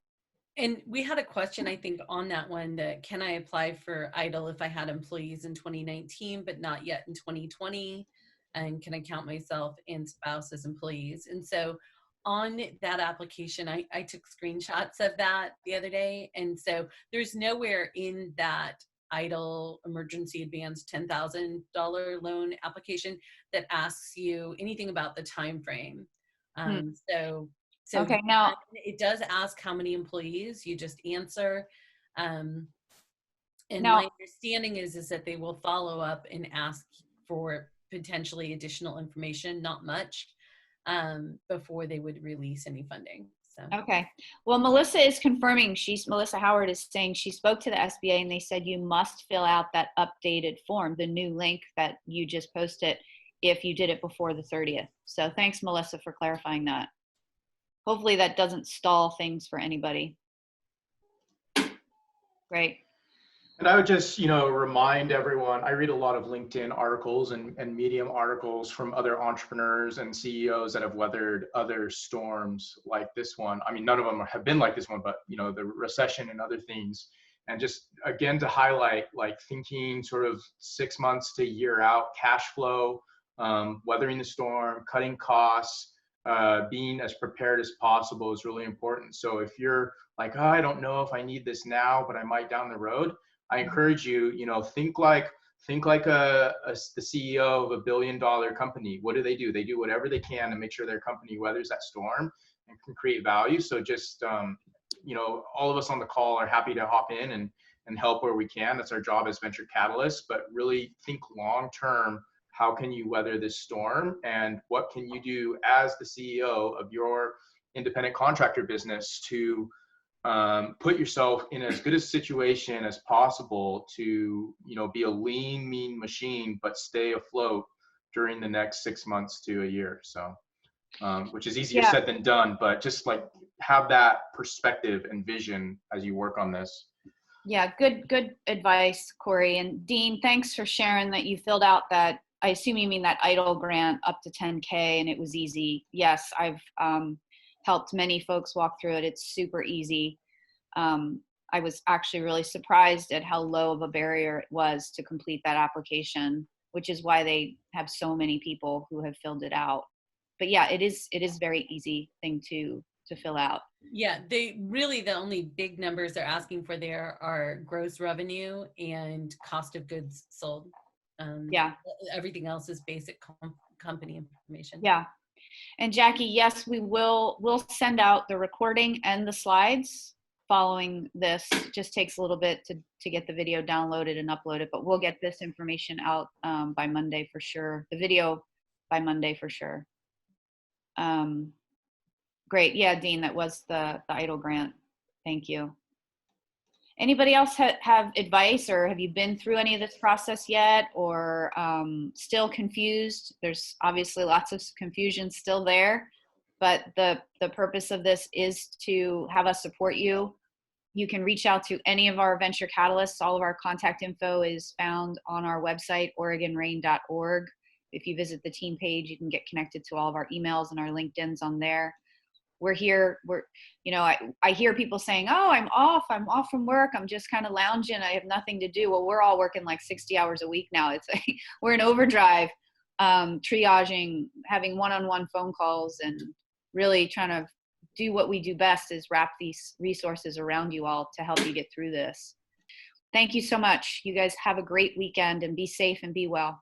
And we had a question, I think, on that one, that can I apply for EIDL if I had employees in 2019 but not yet in 2020? and can I count myself and spouse as employees? And so on that application, I took screenshots of that the other day. And so there's nowhere in that EIDL emergency advance $10,000 loan application that asks you anything about the time frame. So okay, now it does ask how many employees. You just answer. And now, my understanding is that they will follow up and ask for potentially additional information, not much, before they would release any funding. So. Okay. Well, Melissa is confirming. Melissa Howard is saying she spoke to the SBA and they said you must fill out that updated form, the new link that you just posted, if you did it before the 30th. So thanks, Melissa, for clarifying that. Hopefully that doesn't stall things for anybody. Great. And I would just, remind everyone, I read a lot of LinkedIn articles and Medium articles from other entrepreneurs and CEOs that have weathered other storms like this one. I mean, none of them have been like this one, but, the recession and other things. And just, again, to highlight, like thinking sort of 6 months to a year out, cash flow, weathering the storm, cutting costs, being as prepared as possible is really important. So if you're like, oh, I don't know if I need this now, but I might down the road, I encourage you, think like the CEO of $1 billion company. What do? They do whatever they can to make sure their company weathers that storm and can create value. So just, all of us on the call are happy to hop in and help where we can. That's our job as venture catalysts, but really think long-term. How can you weather this storm? And what can you do as the CEO of your independent contractor business to put yourself in as good a situation as possible to, be a lean, mean machine, but stay afloat during the next 6 months to a year. So, which is easier said than done, but just like have that perspective and vision as you work on this. Yeah, good advice, Corey. And Dean, thanks for sharing that you filled out that. I assume you mean that EIDL grant up to 10K and it was easy. Yes, I've helped many folks walk through it. It's super easy. I was actually really surprised at how low of a barrier it was to complete that application, which is why they have so many people who have filled it out. But yeah, it is very easy thing to fill out. Yeah, the only big numbers they're asking for there are gross revenue and cost of goods sold. Everything else is basic company information. Yeah. And Jackie, yes, we'll send out the recording and the slides following this. It just takes a little bit to get the video downloaded and uploaded, but we'll get this information out by Monday for sure. The video by Monday for sure. Great. Yeah, Dean, that was the EIDL grant. Thank you. Anybody else have advice, or have you been through any of this process yet, or still confused? There's obviously lots of confusion still there, but the purpose of this is to have us support you. You can reach out to any of our venture catalysts. All of our contact info is found on our website, OregonRain.org. If you visit the team page, you can get connected to all of our emails and our LinkedIn's on there. We're here. I hear people saying, oh, I'm off from work. I'm just kind of lounging. I have nothing to do. Well, we're all working like 60 hours a week now. It's like we're in overdrive, triaging, having one-on-one phone calls, and really trying to do what we do best is wrap these resources around you all to help you get through this. Thank you so much. You guys have a great weekend and be safe and be well.